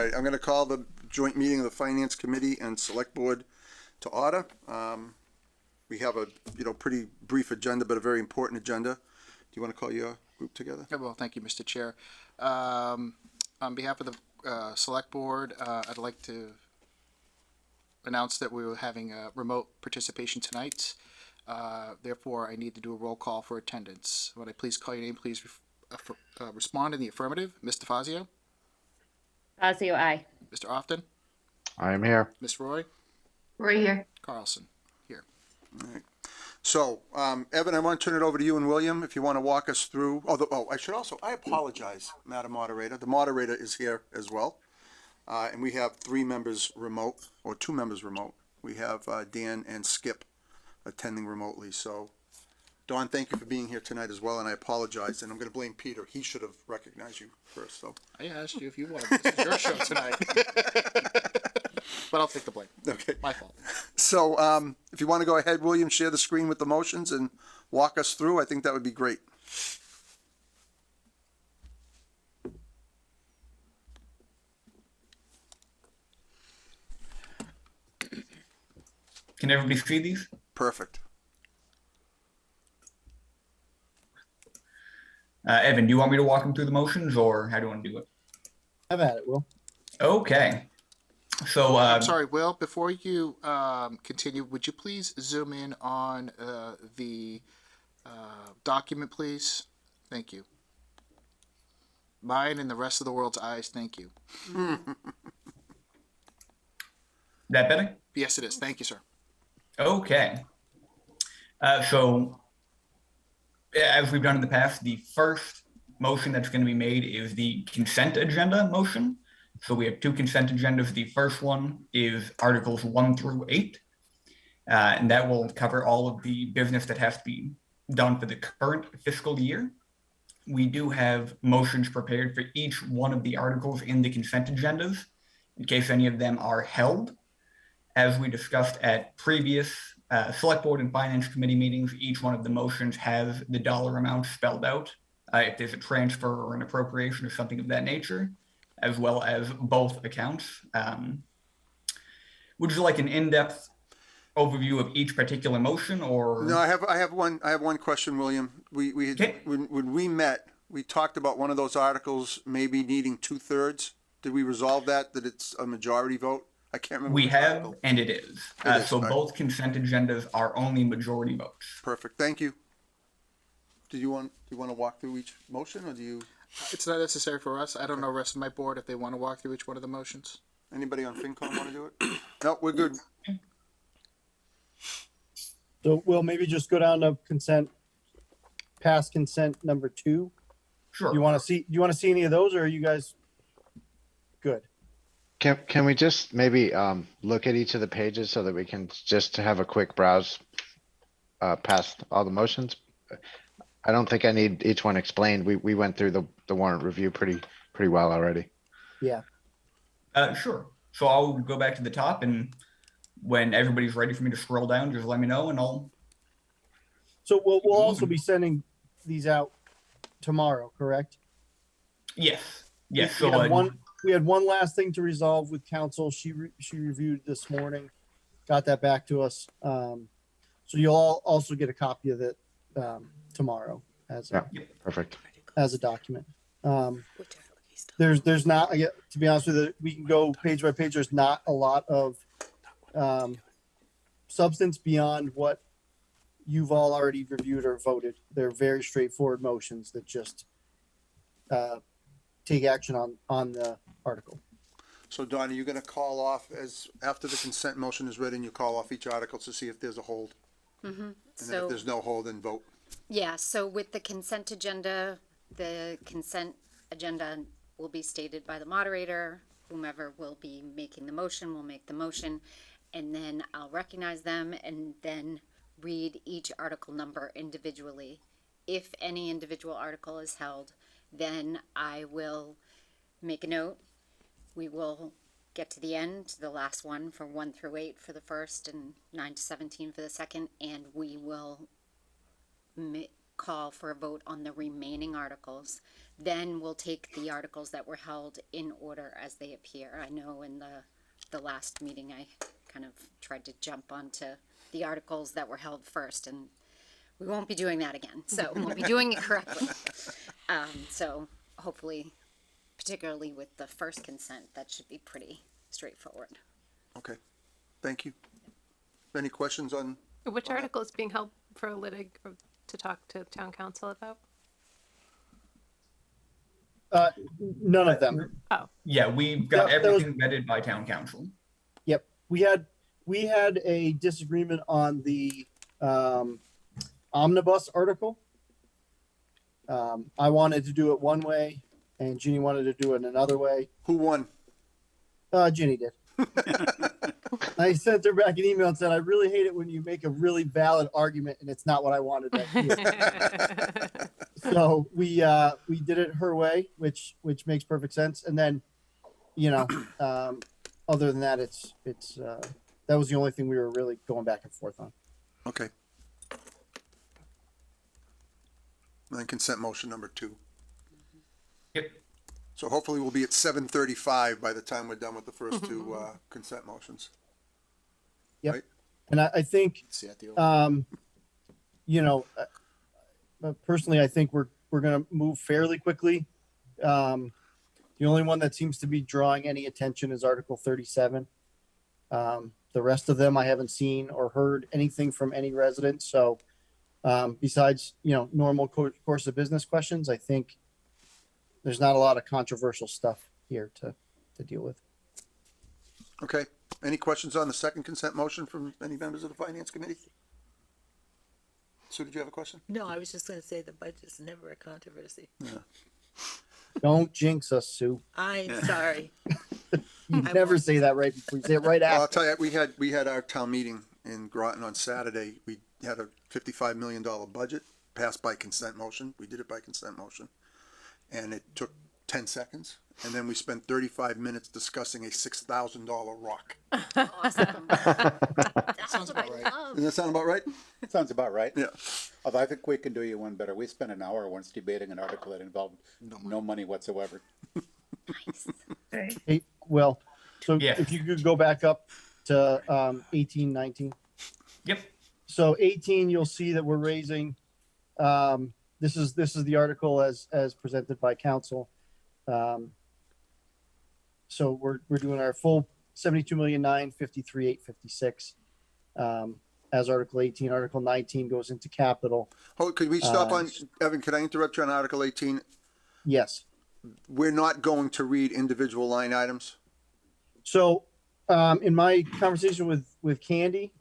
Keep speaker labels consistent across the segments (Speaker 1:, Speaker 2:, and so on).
Speaker 1: right, I'm going to call the joint meeting of the Finance Committee and Select Board to order. We have a, pretty brief agenda, but a very important agenda. Do you want to call your group together?
Speaker 2: Well, thank you, Mr. Chair. On behalf of the Select Board, I'd like to announce that we were having a remote participation tonight. Therefore, I need to do a roll call for attendance. Would I please call your name? Please respond in the affirmative. Mr. Fazio?
Speaker 3: Fazio, aye.
Speaker 2: Mr. Often?
Speaker 4: I am here.
Speaker 2: Ms. Roy?
Speaker 3: Roy here.
Speaker 2: Carlson? Here.
Speaker 1: All right. So, Evan, I want to turn it over to you and William if you want to walk us through. I apologize, Madam Moderator. The moderator is here as well. And we have 3 members remote, or 2 members remote. We have Dan and Skip attending remotely. So, Don, thank you for being here tonight as well, and I apologize. And I'm going to blame Peter. He should have recognized you first. So
Speaker 2: I asked you if you wanted. This is your show tonight. But I'll take the blame.
Speaker 1: Okay.
Speaker 2: My fault.
Speaker 1: So, if you want to go ahead, William, share the screen with the motions and walk us through, I think that would be great.
Speaker 5: Can everybody see these?
Speaker 1: Perfect.
Speaker 5: Evan, do you want me to walk them through the motions, or how do you want to do it?
Speaker 6: Have at it, Will.
Speaker 5: Okay. So,
Speaker 2: I'm sorry, Will, before you continue, would you please zoom in on the document, please? Thank you. Mine and the rest of the world's eyes, thank you.
Speaker 5: that better?
Speaker 2: Yes, it is. Thank you, sir.
Speaker 5: Okay. So, as we've done in the past, the first motion that's going to be made is the consent agenda motion. So we have 2 consent agendas. The first one is Articles 1 through 8, and that will cover all of the business that has to be done for the current fiscal year. We do have motions prepared for each one of the articles in the consent agendas, in case any of them are held. As we discussed at previous Select Board and Finance Committee meetings, each one of the motions has the dollar amount spelled out, if there's a transfer or an appropriation or something of that nature, as well as both accounts. Would you like an in-depth overview of each particular motion, or?
Speaker 1: No, I have one question, William. We had,
Speaker 5: Okay.
Speaker 1: when we met, we talked about one of those articles maybe needing 2/3. Did we resolve that it's a majority vote? I can't remember.
Speaker 5: We
Speaker 1: which
Speaker 5: have,
Speaker 1: article.
Speaker 5: and it is. So
Speaker 1: Right.
Speaker 5: both consent agendas are only majority votes.
Speaker 1: Perfect. Thank you. Do you want to walk through each motion, or do you?
Speaker 2: It's not necessary for us. I don't know the rest of my board if they want to walk through each one of the motions.
Speaker 1: Anybody on FinCom want to do it? No, we're good.
Speaker 6: So we'll maybe just go down to consent, past consent number 2.
Speaker 5: Sure.
Speaker 6: Do you want to see any of those, or are you guys good?
Speaker 4: Can we just maybe look at each of the pages so that we can just have a quick browse past all the motions? I don't think I need each one explained. We went through the warrant review pretty well already.
Speaker 6: Yeah.
Speaker 5: Sure. So I'll go back to the top, and when everybody's ready for me to scroll down, just let me know, and I'll.
Speaker 6: So we'll also be sending these out tomorrow, correct?
Speaker 5: Yes. Yes.
Speaker 6: We
Speaker 5: So
Speaker 6: had one last thing to resolve with council. She reviewed this morning, got that back to us. So you'll all also get a copy of it tomorrow as a
Speaker 4: Perfect.
Speaker 6: document. There's not, to be honest with you, we can go page by page. There's not a lot of substance beyond what you've all already reviewed or voted. They're very straightforward motions that just take action on the article.
Speaker 1: So Don, are you going to call off after the consent motion is read, and you call off each article to see if there's a hold?
Speaker 3: Mm-hmm.
Speaker 1: And then if there's no hold, then vote.
Speaker 3: Yeah, so with the consent agenda will be stated by the moderator. Whomever will be making the motion will make the motion, and then I'll recognize them and then read each article number individually. If any individual article is held, then I will make a note. We will get to the end, the last one for 1 through 8 for the first and 9 to 17 for the second, and we will call for a vote on the remaining articles. Then we'll take the articles that were held in order as they appear. I know in the last meeting, I kind of tried to jump onto the articles that were held first, and we won't be doing that again. So we'll be doing it correctly. So hopefully, particularly with the first consent, that should be pretty straightforward.
Speaker 1: Okay, thank you. Any questions on,
Speaker 7: Which article is being held for to talk to town council about?
Speaker 6: None of them.
Speaker 5: Yeah, we've got
Speaker 6: Yeah, that was-
Speaker 5: everything vetted by town council.
Speaker 6: Yep. We had a disagreement on the omnibus article. I wanted to do it one way and Ginny wanted to do it another way.
Speaker 1: who won?
Speaker 6: Ginny did. I sent her back an email and said, I really hate it when you make a really valid argument and it's not what I wanted to hear. So we did it her way, which makes perfect sense. And then, other than that, it's that was the only thing we were really going back and forth on.
Speaker 1: Okay. And then consent motion number 2.
Speaker 5: Yep.
Speaker 1: So hopefully we'll be at 7:35 by the time we're done with the first 2 consent motions.
Speaker 6: Yep.
Speaker 1: Right?
Speaker 6: And I think,
Speaker 2: See at the
Speaker 6: personally, I think we're going to move fairly quickly. The only one that seems to be drawing any attention is Article 37. The rest of them, I haven't seen or heard anything from any residents. So, besides, normal course of business questions, I think there's not a lot of controversial stuff here to deal with.
Speaker 1: Okay. Any questions on the second consent motion from any members of the finance committee? Sue, did you have a question?
Speaker 8: No, I was just going to say the budget's never a controversy.
Speaker 6: Don't jinx us, Sue.
Speaker 8: I'm sorry.
Speaker 6: You never say that right before you say it right
Speaker 1: Well, I'll
Speaker 6: after.
Speaker 1: tell you, we had our town meeting in Groton on Saturday. We had a $55 million budget passed by consent motion. We did it by consent motion. And it took 10 seconds. And then we spent 35 minutes discussing a $6,000 rock.
Speaker 3: Awesome. That's what I love.
Speaker 1: Does that sound about right?
Speaker 9: Sounds about right.
Speaker 1: Yeah.
Speaker 9: Although I think we can do you one better. We spent an hour once debating an article that involved no money whatsoever.
Speaker 3: Nice.
Speaker 6: Hey, well, so
Speaker 5: Yeah.
Speaker 6: if you could go back up to 18, 19.
Speaker 5: Yep.
Speaker 6: So 18, you'll see that we're raising. This is the article as presented by council. So we're doing our full 72,953,856 as Article 18. Article 19 goes into capital.
Speaker 1: Oh, could we stop on, Evan, could I interrupt you on Article 18?
Speaker 6: Yes.
Speaker 1: We're not going to read individual line items.
Speaker 6: So in my conversation with Candy,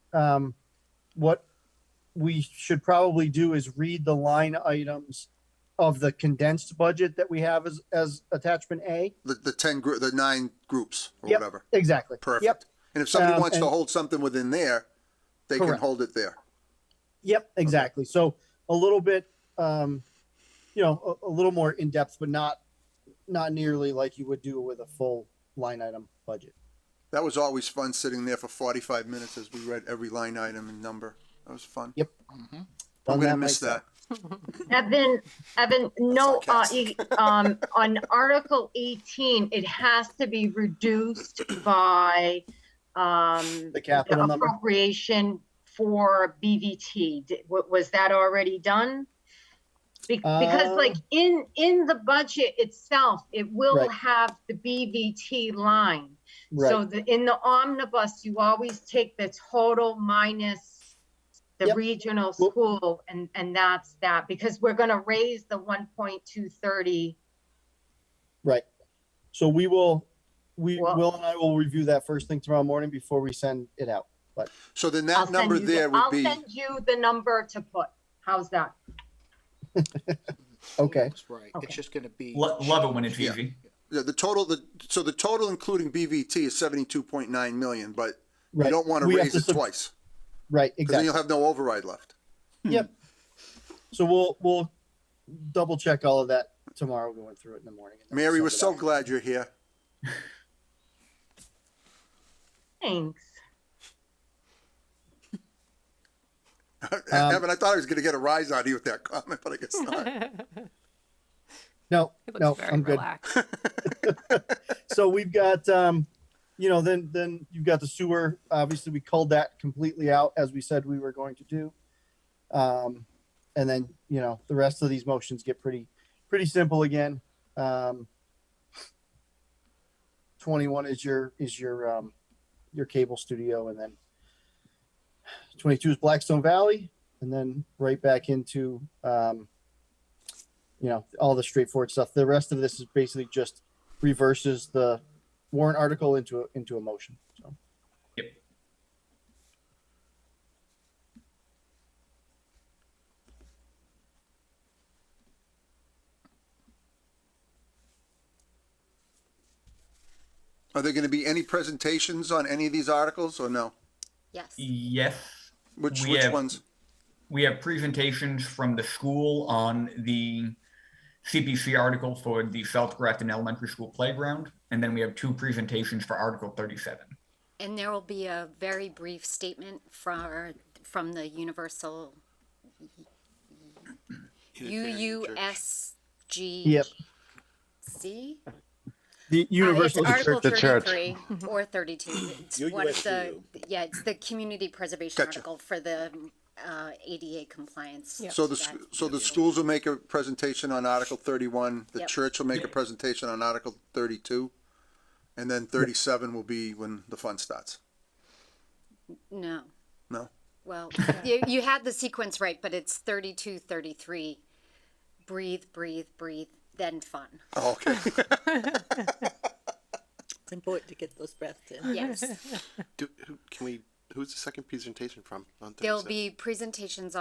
Speaker 6: what we should probably do is read the line items of the condensed budget that we have as attachment A.
Speaker 1: The 9 groups or
Speaker 6: Yep.
Speaker 1: whatever.
Speaker 6: Exactly.
Speaker 1: Perfect.
Speaker 6: Yep.
Speaker 1: And if somebody wants to
Speaker 6: and-
Speaker 1: hold something within there, they can
Speaker 6: Correct.
Speaker 1: hold it there.
Speaker 6: Yep. Exactly. So a little bit, a little more in depth, but not nearly like you would do with a full line item budget.
Speaker 1: That was always fun sitting there for 45 minutes as we read every line item and number. That was fun.
Speaker 6: Yep.
Speaker 1: I'm
Speaker 6: Done
Speaker 1: gonna
Speaker 6: that
Speaker 1: miss
Speaker 6: myself.
Speaker 1: that.
Speaker 10: Evan, no,
Speaker 1: sarcastic.
Speaker 10: on Article 18, it has to be reduced by,
Speaker 6: The capital number.
Speaker 10: appropriation for BVT. Was that already done? Because like in the budget itself, it will
Speaker 6: Right.
Speaker 10: have the BVT line. So
Speaker 6: Right.
Speaker 10: in the omnibus, you always take the total minus the
Speaker 6: Yep.
Speaker 10: regional
Speaker 6: Well-
Speaker 10: school, and that's that, because we're gonna raise the 1.230.
Speaker 6: Right. So Will
Speaker 10: Well-
Speaker 6: and I will review that first thing tomorrow morning before we send it out. But
Speaker 1: So then
Speaker 10: I'll
Speaker 1: that
Speaker 10: send
Speaker 1: number
Speaker 10: you
Speaker 1: there would
Speaker 10: I'll
Speaker 1: be,
Speaker 10: send you the number to put. How's that?
Speaker 6: okay.
Speaker 2: That's right.
Speaker 10: Okay.
Speaker 2: It's just going to be.
Speaker 5: Love it when it's
Speaker 1: Yeah.
Speaker 5: easy.
Speaker 1: the total including BVT is 72.9 million, but you
Speaker 6: Right.
Speaker 1: don't want to
Speaker 6: We have
Speaker 1: raise
Speaker 6: to
Speaker 1: it
Speaker 6: sub-
Speaker 1: twice.
Speaker 6: Right.
Speaker 1: Because then
Speaker 6: Exactly.
Speaker 1: you'll have no override left.
Speaker 6: Yep. So we'll double check all of that tomorrow going through it in the morning. and then
Speaker 1: Mary,
Speaker 6: we'll
Speaker 1: we're
Speaker 6: send it
Speaker 1: so
Speaker 6: out.
Speaker 1: glad you're here.
Speaker 10: Thanks.
Speaker 1: Evan, I thought I was gonna get a rise out of you with that comment, but I guess not.
Speaker 6: No,
Speaker 7: He looks
Speaker 6: no,
Speaker 7: very
Speaker 6: I'm good.
Speaker 7: relaxed.
Speaker 6: So we've got, then you've got the sewer. Obviously, we culled that completely out as we said we were going to do. And then, the rest of these motions get pretty simple again. 21 is your cable studio, and then 22 is Blackstone Valley, and then right back into, all the straightforward stuff. The rest of this is basically just reverses the warrant article into a motion. So.
Speaker 5: Yep.
Speaker 1: Are there gonna be any presentations on any of these articles or no?
Speaker 3: Yes.
Speaker 5: Yes.
Speaker 1: Which
Speaker 5: We have-
Speaker 1: ones?
Speaker 5: We have presentations from the school on the CPC article for the South Grafton Elementary School playground, and then we have 2 presentations for Article 37.
Speaker 3: And there will be a very brief statement from the Universal UUSG.
Speaker 6: Yep.
Speaker 3: C?
Speaker 6: The Universal
Speaker 3: It's Article
Speaker 4: The church.
Speaker 3: 33 or 32. It's one of the, it's the community preservation
Speaker 1: Gotcha.
Speaker 3: article for the ADA compliance.
Speaker 7: Yep.
Speaker 1: So the schools will make a presentation on Article 31, the
Speaker 3: Yep.
Speaker 1: church will make a presentation on Article 32, and then 37 will be when the fun starts.
Speaker 3: No.
Speaker 1: No?
Speaker 3: Well, you had the sequence right, but it's 32, 33. Breathe, breathe, breathe, then fun.
Speaker 1: Oh, okay.
Speaker 8: It's important to get those breaths in.
Speaker 3: Yes.
Speaker 11: Who's the second presentation from? On
Speaker 3: There'll
Speaker 11: 37?
Speaker 3: be presentations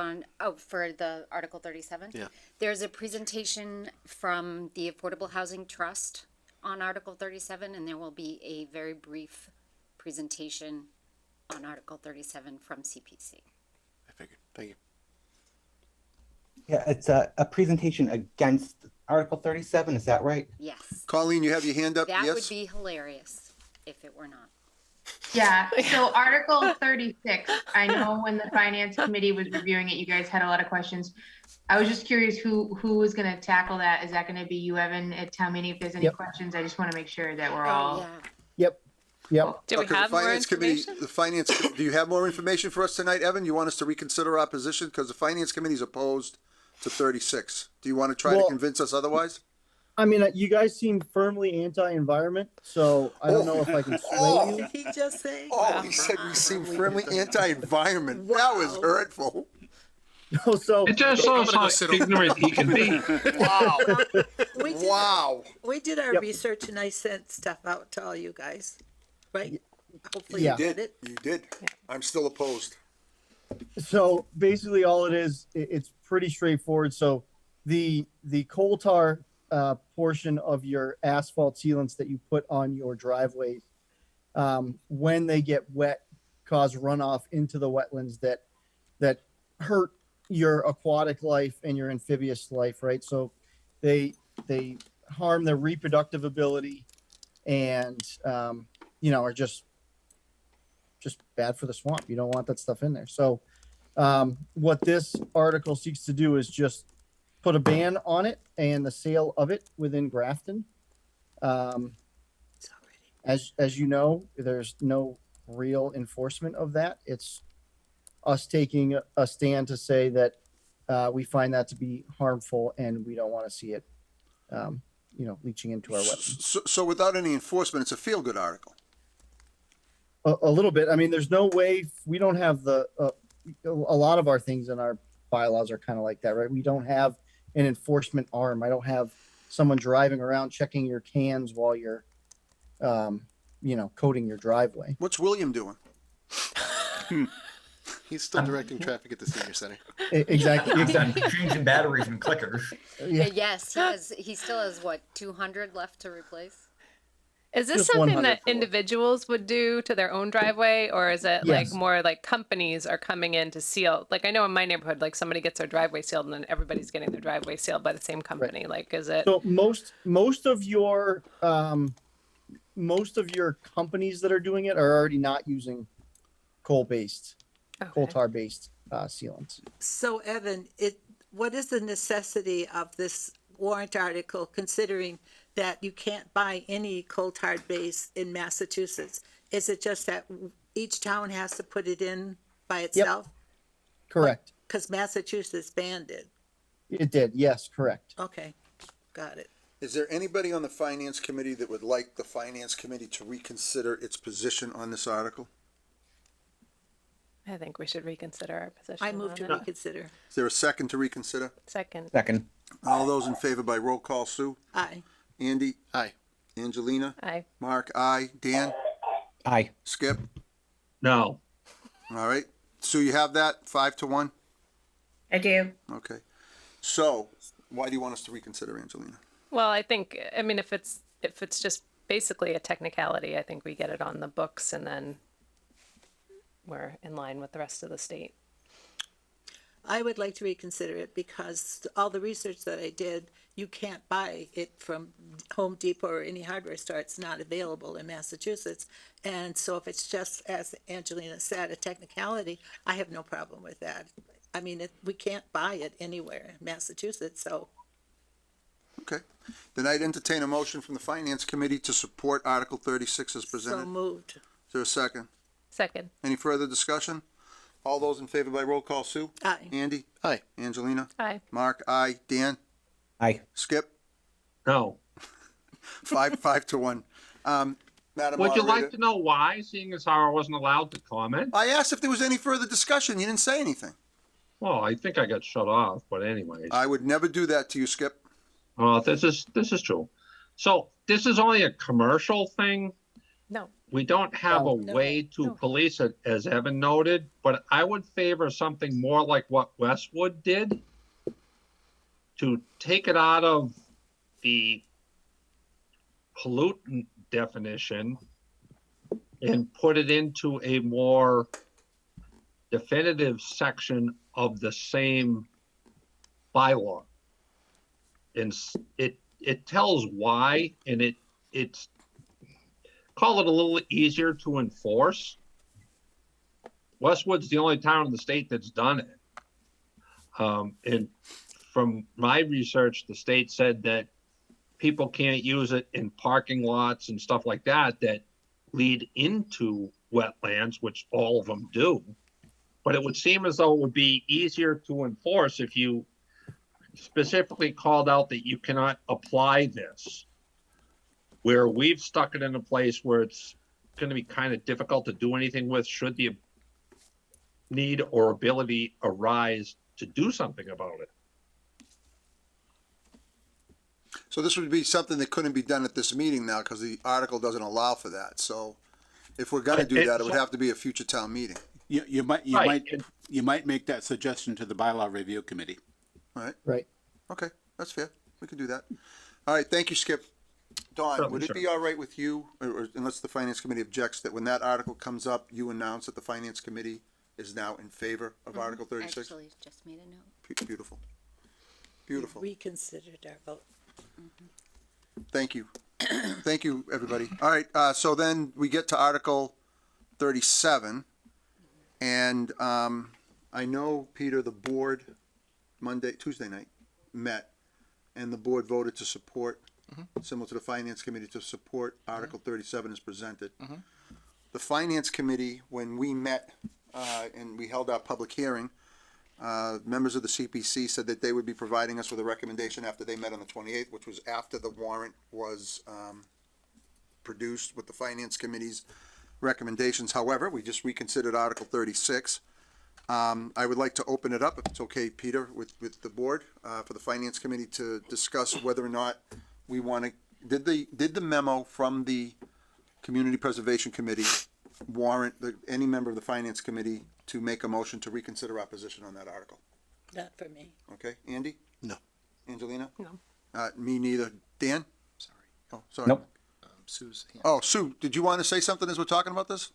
Speaker 3: for the Article 37.
Speaker 11: Yeah.
Speaker 3: There's a presentation from the Affordable Housing Trust on Article 37, and there will be a very brief presentation on Article 37 from CPC.
Speaker 11: I figured. Thank you.
Speaker 12: Yeah, it's a presentation against Article 37, is that right?
Speaker 3: Yes.
Speaker 1: Colleen, you have your hand up?
Speaker 3: That
Speaker 1: Yes?
Speaker 3: would be hilarious if it were not.
Speaker 13: Yeah, so Article 36, I know when the Finance Committee was reviewing it, you guys had a lot of questions. I was just curious who was gonna tackle that? Is that gonna be you, Evan, at town meeting? If there's any
Speaker 6: Yep.
Speaker 13: questions, I just wanna make sure that we're
Speaker 3: Oh,
Speaker 13: all.
Speaker 3: yeah.
Speaker 6: Yep.
Speaker 7: Do we
Speaker 1: Okay,
Speaker 7: have
Speaker 1: the
Speaker 7: more
Speaker 1: Finance Committee,
Speaker 7: information?
Speaker 1: do you have more information for us tonight, Evan? You want us to reconsider our position? Because the Finance Committee's opposed to 36. Do you want to try to
Speaker 6: Well-
Speaker 1: convince us otherwise?
Speaker 6: I mean, you guys seem firmly anti-environment, so I don't know if I can sway
Speaker 8: Did he just say?
Speaker 1: Oh, he said we seem firmly anti-environment. That was hurtful.
Speaker 6: you. So
Speaker 14: It just shows how ignorant he can be.
Speaker 1: Wow.
Speaker 8: We did,
Speaker 1: Wow.
Speaker 8: we did our
Speaker 6: Yep.
Speaker 8: research and I sent stuff out to all you guys, right? Hopefully
Speaker 6: Yeah.
Speaker 8: you did it.
Speaker 1: You did. I'm still opposed.
Speaker 6: So basically, all it is, it's pretty straightforward. So the coal tar portion of your asphalt sealants that you put on your driveways, when they get wet, cause runoff into the wetlands that hurt your aquatic life and your amphibious life, right? So they harm their reproductive ability and are just bad for the swamp. You don't want that stuff in there. So what this article seeks to do is just put a ban on it and the sale of it within Grafton.
Speaker 8: It's already.
Speaker 6: As you know, there's no real enforcement of that. It's us taking a stand to say that we find that to be harmful and we don't want to see it, leaching into our wetlands.
Speaker 1: So without any enforcement, it's a feel-good article.
Speaker 6: A little bit. I mean, there's no way we don't have a lot of our things in our bylaws are kind of like that, right? We don't have an enforcement arm. I don't have someone driving around checking your cans while you're, coating your driveway.
Speaker 1: What's William doing?
Speaker 11: He's still directing traffic at the senior center.
Speaker 6: Exactly.
Speaker 5: He's done changing batteries and clickers.
Speaker 6: Yeah.
Speaker 3: Yes, he still has what, 200 left to replace?
Speaker 7: Is this
Speaker 6: Just
Speaker 7: something
Speaker 6: 100
Speaker 7: that
Speaker 6: for-
Speaker 7: individuals would do to their own driveway, or is it like
Speaker 6: Yes.
Speaker 7: more like companies are coming in to seal? Like I know in my neighborhood, like somebody gets their driveway sealed, and then everybody's getting their driveway sealed by the same company. Like, is it?
Speaker 6: So most of your companies that are doing it are already not using coal tar based sealants.
Speaker 8: So Evan, what is the necessity of this warrant article, considering that you can't buy any coal tar base in Massachusetts? Is it just that each town has to put it in by itself?
Speaker 6: Correct.
Speaker 8: Because Massachusetts banned it.
Speaker 6: It did. Yes, correct.
Speaker 8: Okay, got it.
Speaker 1: Is there anybody on the finance committee that would like the finance committee to reconsider its position on this article?
Speaker 7: I think we should reconsider our position.
Speaker 8: I move
Speaker 7: on
Speaker 8: to
Speaker 7: it.
Speaker 8: reconsider.
Speaker 1: Is there a second to reconsider?
Speaker 7: Second.
Speaker 12: Second.
Speaker 1: All those in favor by roll call, Sue?
Speaker 8: Aye.
Speaker 1: Andy?
Speaker 11: Aye.
Speaker 1: Angelina?
Speaker 7: Aye.
Speaker 1: Mark? Aye. Dan?
Speaker 12: Aye.
Speaker 1: Skip?
Speaker 14: No.
Speaker 1: All right. Sue, you have that? 5-1?
Speaker 10: I do.
Speaker 1: Okay. So, why do you want us to reconsider, Angelina?
Speaker 7: Well, I think, I mean, if it's just basically a technicality, I think we get it on the books and then we're in line with the rest of the state.
Speaker 8: I would like to reconsider it because all the research that I did, you can't buy it from Home Depot or any hardware store. It's not available in Massachusetts. And so if it's just, as Angelina said, a technicality, I have no problem with that. I mean, we can't buy it anywhere in Massachusetts, so.
Speaker 1: Okay. Then I'd entertain a motion from the finance committee to support Article 36 as
Speaker 8: So
Speaker 1: presented.
Speaker 8: moved.
Speaker 1: Is there a second?
Speaker 7: Second.
Speaker 1: Any further discussion? All those in favor by roll call, Sue?
Speaker 8: Aye.
Speaker 1: Andy?
Speaker 11: Aye.
Speaker 1: Angelina?
Speaker 7: Aye.
Speaker 1: Mark? Aye. Dan?
Speaker 12: Aye.
Speaker 1: Skip?
Speaker 14: No.
Speaker 1: 5-1. Madam
Speaker 14: Would you
Speaker 1: Moderator,
Speaker 14: like to know why, seeing as how I wasn't allowed to comment?
Speaker 1: I asked if there was any further discussion. You didn't say anything.
Speaker 14: Well, I think I got shut off, but anyways.
Speaker 1: I would never do that to you, Skip.
Speaker 14: This is true. So this is only a commercial thing.
Speaker 7: No.
Speaker 14: We don't have a way to police it, as Evan noted, but I would favor something more like what Westwood did, to take it out of the pollutant definition and put it into a more definitive section of the same bylaw. And it tells why, and it's call it a little easier to enforce. Westwood's the only town in the state that's done it. And from my research, the state said that people can't use it in parking lots and stuff like that that lead into wetlands, which all of them do. But it would seem as though it would be easier to enforce if you specifically called out that you cannot apply this, where we've stuck it in a place where it's going to be kind of difficult to do anything with should the need or ability arise to do something about it.
Speaker 1: So this would be something that couldn't be done at this meeting now because the article doesn't allow for that. So if we're going to do that, it would have to be a future town meeting.
Speaker 9: You might make that suggestion to the bylaw review committee.
Speaker 1: Right?
Speaker 6: Right.
Speaker 1: Okay, that's fair. We can do that. All right, thank you, Skip. Dawn, would it be all right with you, or unless the finance committee objects, that when that article comes up, you announce that the finance committee is now in favor of Article 36?
Speaker 3: Actually, just made a note.
Speaker 1: Beautiful. Beautiful.
Speaker 8: Reconsidered our vote.
Speaker 1: Thank you. Thank you, everybody. All right, so then we get to Article 37. And I know, Peter, the board Tuesday night met, and the board voted to support, similar to the finance committee, to support Article 37 as presented. The finance committee, when we met and we held our public hearing, members of the CPC said that they would be providing us with a recommendation after they met on the 28th, which was after the warrant was produced with the finance committee's recommendations. However, we just reconsidered Article 36. I would like to open it up, if it's okay, Peter, with the board, for the finance committee to discuss whether or not we want to, did the memo from the Community Preservation Committee warrant any member of the finance committee to make a motion to reconsider our position on that article?
Speaker 8: Not for me.
Speaker 1: Okay, Andy?
Speaker 11: No.
Speaker 1: Angelina?
Speaker 7: No.
Speaker 1: Me neither. Dan?
Speaker 11: Sorry.
Speaker 1: Oh, sorry.
Speaker 12: Nope.
Speaker 11: Sue's hand.
Speaker 1: Oh, Sue, did you want to say something as we're talking about this?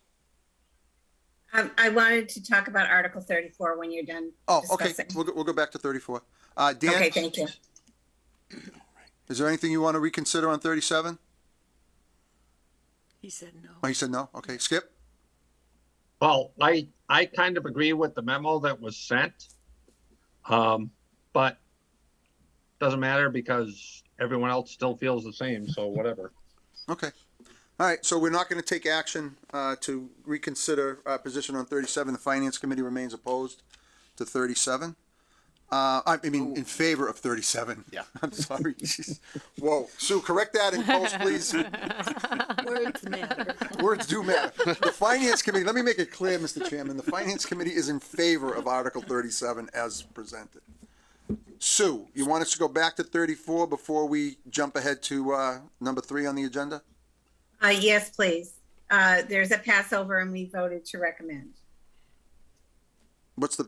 Speaker 10: I wanted to talk about Article 34 when you're done.
Speaker 1: Oh, okay.
Speaker 10: discussing.
Speaker 1: We'll go back to 34. Dan?
Speaker 10: Okay, thank you.
Speaker 1: Is there anything you want to reconsider on 37?
Speaker 8: He said no.
Speaker 1: Oh, you said no? Okay. Skip?
Speaker 14: Well, I kind of agree with the memo that was sent. But doesn't matter because everyone else still feels the same, so whatever.
Speaker 1: Okay. All right, so we're not gonna take action, to reconsider our position on 37. The Finance Committee remains opposed to 37. I mean, in favor of 37.
Speaker 11: Yeah.
Speaker 1: I'm sorry. Jeez. Whoa. Sue, correct that in post, please.
Speaker 8: Words matter.
Speaker 1: Words do matter. The Finance Committee, let me make it clear, Mr. Chairman, the Finance Committee is in favor of Article 37 as presented. Sue, you want us to go back to 34 before we jump ahead to, number 3 on the agenda?
Speaker 10: Yes, please. There's a Passover and we voted to recommend.
Speaker 1: What's
Speaker 11: Oh,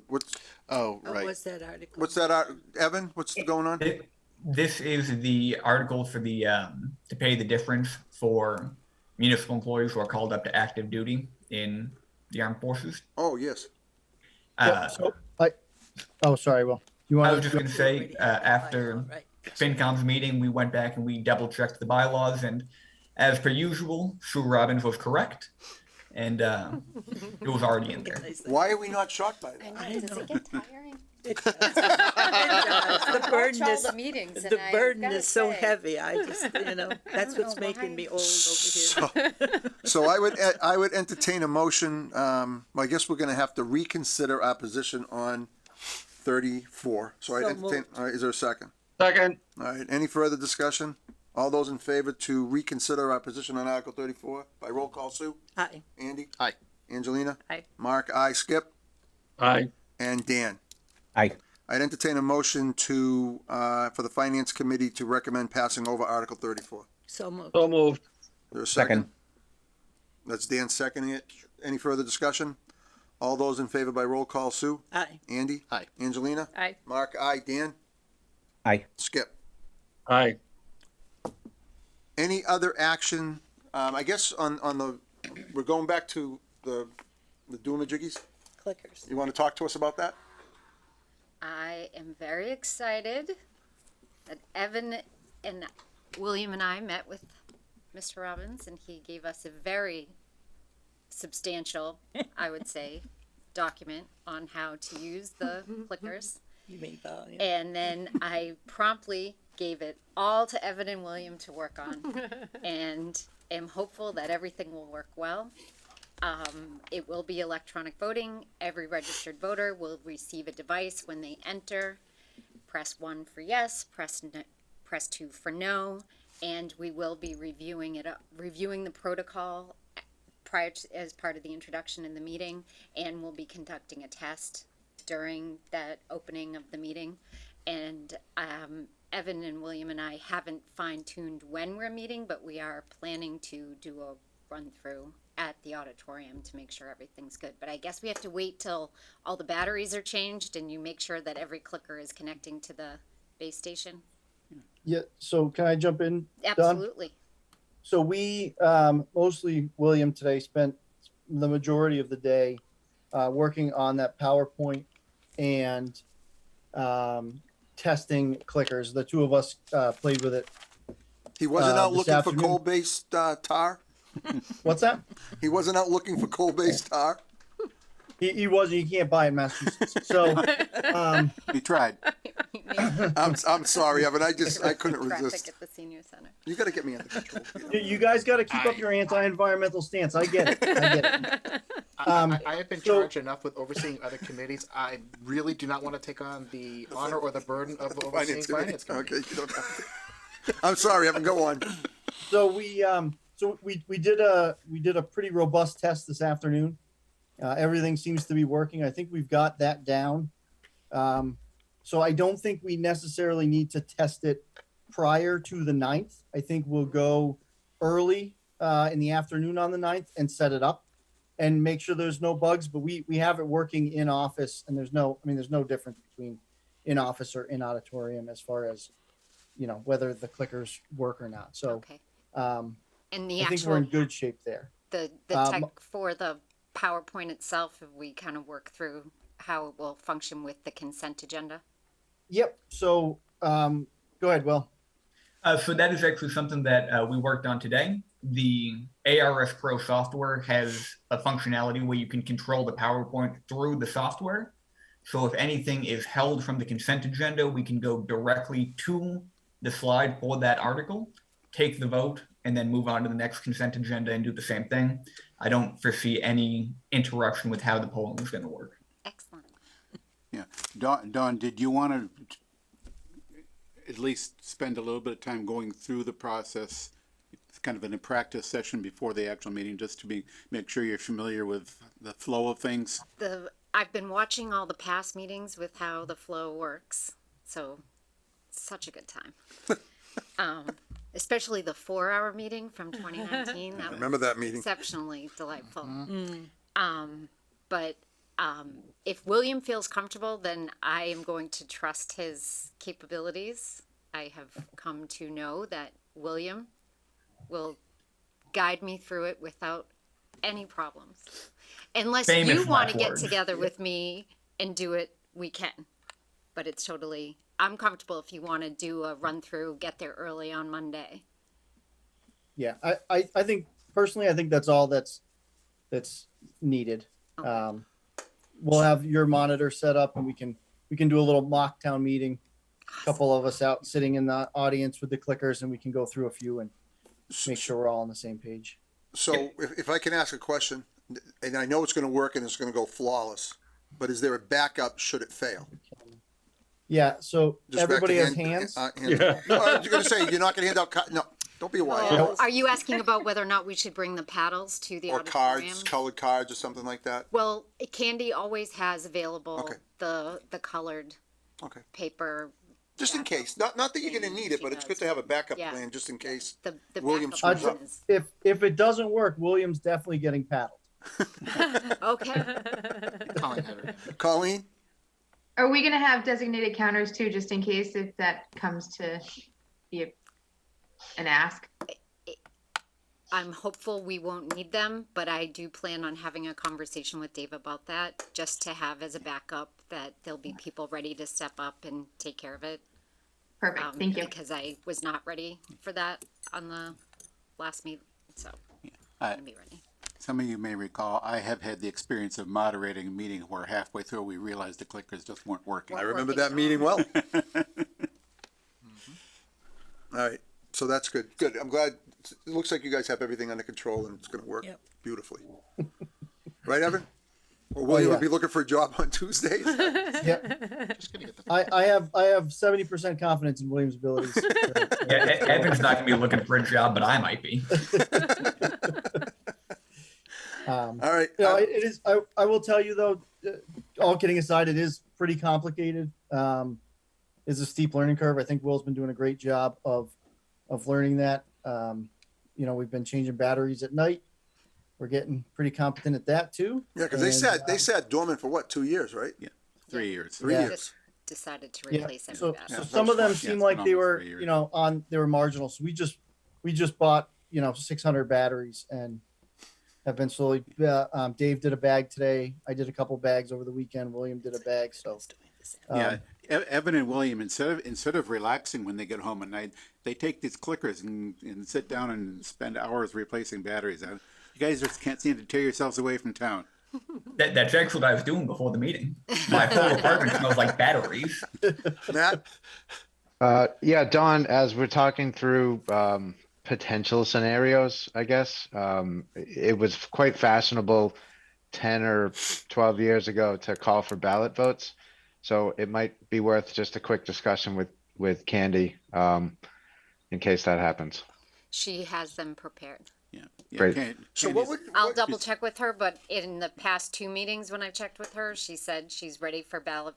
Speaker 8: Oh,
Speaker 11: right.
Speaker 8: what's that article?
Speaker 1: what's that, Evan? What's going on?
Speaker 5: This is the article for the to pay the difference for municipal employees who are called up to active duty in the armed forces.
Speaker 1: Oh, yes.
Speaker 6: Oh, sorry, Will. You
Speaker 5: I
Speaker 6: want
Speaker 5: was just going to say, after
Speaker 8: Right.
Speaker 5: FinCom's meeting, we went back and we double checked the bylaws, and as per usual, Sue Robbins was correct, and it was already in there.
Speaker 1: Why are we not shocked by that?
Speaker 3: I know, does it get tiring?
Speaker 8: It does. It does. The burden
Speaker 3: Watch all
Speaker 8: is,
Speaker 3: the meetings and
Speaker 8: the
Speaker 3: I
Speaker 8: burden
Speaker 3: gotta
Speaker 8: is so
Speaker 3: say,
Speaker 8: heavy. I just, that's what's making me old over here.
Speaker 1: So I would entertain a motion, well, I guess we're gonna have to reconsider our position on 34. So I
Speaker 8: So
Speaker 1: entertain,
Speaker 8: moved.
Speaker 1: all right, is there a second?
Speaker 14: Second,
Speaker 1: All right, any further discussion? All those in favor to reconsider our position on Article 34 by roll call, Sue?
Speaker 8: Aye.
Speaker 1: Andy?
Speaker 11: Aye.
Speaker 1: Angelina?
Speaker 7: Aye.
Speaker 1: Mark, aye. Skip?
Speaker 14: aye.
Speaker 1: And Dan?
Speaker 12: Aye.
Speaker 1: I'd entertain a motion to, for the Finance Committee to recommend passing over Article 34.
Speaker 8: So moved.
Speaker 14: So moved.
Speaker 1: Is there a second?
Speaker 12: Second.
Speaker 1: That's Dan seconding it. Any further discussion? All those in favor by roll call, Sue?
Speaker 8: Aye.
Speaker 1: Andy?
Speaker 11: Aye.
Speaker 1: Angelina?
Speaker 7: Aye.
Speaker 1: Mark, aye. Dan?
Speaker 12: Aye.
Speaker 1: Skip?
Speaker 14: Aye.
Speaker 1: Any other action, I guess on the, we're going back to the doomajiggies?
Speaker 8: Clickers.
Speaker 1: You wanna talk to us about that?
Speaker 3: I am very excited that Evan and William and I met with Mr. Robbins and he gave us a very substantial, I would say, document on how to use the clickers.
Speaker 8: You mean volume.
Speaker 3: And then I promptly gave it all to Evan and William to work on and am hopeful that everything will work well. It will be electronic voting. Every registered voter will receive a device when they enter. Press 1 for yes, press 2 for no, and we will be reviewing the protocol as part of the introduction in the meeting, and we'll be conducting a test during that opening of the meeting. And Evan and William and I haven't fine-tuned when we're meeting, but we are planning to do a run-through at the auditorium to make sure everything's good. But I guess we have to wait till all the batteries are changed and you make sure that every clicker is connecting to the base station.
Speaker 6: Yeah, so can I jump in? Don?
Speaker 3: Absolutely.
Speaker 6: So we, mostly William today spent the majority of the day working on that PowerPoint and testing clickers. The two of us played with it.
Speaker 1: He wasn't out
Speaker 6: This
Speaker 1: looking for
Speaker 6: afternoon.
Speaker 1: coal-based, tar?
Speaker 6: What's that?
Speaker 1: He wasn't out looking for coal-based tar?
Speaker 6: He wasn't. You can't buy it in Massachusetts. So
Speaker 11: We tried.
Speaker 1: I'm sorry, Evan, I couldn't
Speaker 3: Traffic
Speaker 1: resist.
Speaker 3: at the senior center.
Speaker 1: You gotta get me under control.
Speaker 6: you guys got to keep up your anti-environmental stance. I get it. I get it.
Speaker 2: I have been
Speaker 6: so-
Speaker 2: charged enough with overseeing other committees. I really do not want to take on the honor or the burden of overseeing finance committee.
Speaker 1: Okay, you don't have to. I'm sorry, Evan, go on.
Speaker 6: So we did a pretty robust test this afternoon. Everything seems to be working. I think we've got that down. So I don't think we necessarily need to test it prior to the 9th. I think we'll go early in the afternoon on the 9th and set it up and make sure there's no bugs. But we have it working in office, and there's no difference between in office or in auditorium as far as whether the clickers work or not. So
Speaker 3: Okay. And the
Speaker 6: I think we're
Speaker 3: actual,
Speaker 6: in good shape there.
Speaker 3: the tech for the PowerPoint itself, have we kind of worked through how it will function with the consent agenda?
Speaker 6: Yep. So go ahead, Will.
Speaker 5: So that is actually something that we worked on today. the ARS Pro software has a functionality where you can control the PowerPoint through the software. So if anything is held from the consent agenda, we can go directly to the slide for that article, take the vote, and then move on to the next consent agenda and do the same thing. I don't foresee any interruption with how the polling is going to work.
Speaker 3: Excellent.
Speaker 9: Yeah. Dawn, did you want to at least spend a little bit of time going through the process? It's kind of a practice session before the actual meeting, just to make sure you're familiar with the flow of things.
Speaker 3: I've been watching all the past meetings with how the flow works, so such a good time. Especially the 4-hour meeting from 2019. That
Speaker 1: Remember that meeting?
Speaker 3: exceptionally delightful. But if William feels comfortable, then I am going to trust his capabilities. I have come to know that William will guide me through it without any problems. Unless
Speaker 5: Famous
Speaker 3: you want to get
Speaker 5: blackboard.
Speaker 3: together with me and do it, we can. But it's totally, I'm comfortable if you want to do a run through, get there early on Monday.
Speaker 6: Yeah, I think personally, I think that's all that's needed. We'll have your monitor set up and we can do a little mock town meeting. A couple of us out sitting in the audience with the clickers, and we can go through a few and make sure we're all on the same page.
Speaker 1: So if I can ask a question, and I know it's gonna work and it's gonna go flawless, but is there a backup should it fail?
Speaker 6: Yeah, so
Speaker 1: Just back
Speaker 6: everybody
Speaker 1: to
Speaker 6: has hands.
Speaker 1: No, I was gonna say, you're not gonna hand out, no, don't be a wise.
Speaker 3: Are you asking about whether or not we should bring the paddles to the
Speaker 1: Or
Speaker 3: auditorium?
Speaker 1: cards, colored cards or something like that?
Speaker 3: Well, Candy always has available
Speaker 1: Okay.
Speaker 3: the colored
Speaker 1: Okay.
Speaker 3: paper.
Speaker 1: Just in case, not that you're gonna need it, but it's good to have a backup
Speaker 3: Yeah.
Speaker 1: plan just in case.
Speaker 3: The
Speaker 1: William
Speaker 3: backup
Speaker 1: screws
Speaker 3: one
Speaker 1: up.
Speaker 3: is
Speaker 6: If it doesn't work, William's definitely getting paddled.
Speaker 3: okay.
Speaker 2: Colleen had her.
Speaker 1: Colleen?
Speaker 13: Are we gonna have designated counters too, just in case if that comes to be an ask?
Speaker 3: I'm hopeful we won't need them, but I do plan on having a conversation with Dave about that, just to have as a backup that there'll be people ready to step up and take care of it.
Speaker 13: Perfect, thank you.
Speaker 3: Because I was not ready for that on the last meeting, so I'm gonna be ready.
Speaker 9: Some of you may recall, I have had the experience of moderating a meeting where halfway through we realized the clickers just weren't working.
Speaker 1: I remember that meeting well. All right, so that's good. Good. I'm glad. It looks like you guys have everything under control and it's going to work
Speaker 8: Yep.
Speaker 1: beautifully. Right, Evan? Or will you
Speaker 6: yeah.
Speaker 1: be looking for a job on Tuesdays?
Speaker 6: Yep.
Speaker 2: Just gonna get the.
Speaker 6: I have 70% confidence in William's abilities.
Speaker 5: Yeah, Evan's not going to be looking for a job, but I might be.
Speaker 1: All right.
Speaker 6: You know, it is. I will tell you though, all kidding aside, it is pretty complicated. It's a steep learning curve. I think Will's been doing a great job of learning that. You know, we've been changing batteries at night. We're getting pretty competent at that too.
Speaker 1: Yeah, because
Speaker 6: And,
Speaker 1: they sat dormant for what, 2 years, right?
Speaker 9: Yeah, 3 years.
Speaker 1: 3
Speaker 6: Yeah.
Speaker 1: years.
Speaker 3: Just decided to
Speaker 6: Yeah,
Speaker 3: replace every
Speaker 6: so,
Speaker 3: battery.
Speaker 6: so
Speaker 1: Yeah,
Speaker 6: some of them
Speaker 9: that's fine.
Speaker 6: seem
Speaker 9: Yeah,
Speaker 6: like
Speaker 9: it's
Speaker 6: they
Speaker 9: been almost
Speaker 6: were,
Speaker 9: 3 years.
Speaker 6: you know, they were marginal. So we just bought, you know, 600 batteries and have been slowly. Dave did a bag today. I did a couple bags over the weekend. William did a bag. So
Speaker 9: Yeah, Evan and William, instead of relaxing when they get home at night, they take these clickers and sit down and spend hours replacing batteries. You guys just can't seem to tear yourselves away from town.
Speaker 5: That's actually what I was doing before the meeting. My whole apartment smells like batteries.
Speaker 1: Matt?
Speaker 4: Yeah, Dawn, as we're talking through potential scenarios, I guess, it was quite fashionable 10 or 12 years ago to call for ballot votes. So it might be worth just a quick discussion with Candy in case that happens.
Speaker 3: She has them prepared.
Speaker 9: Yeah.
Speaker 4: Great.
Speaker 1: So what would,
Speaker 3: I'll
Speaker 1: what-
Speaker 3: double check with her, but in the past 2 meetings when I've checked with her, she said she's ready for ballot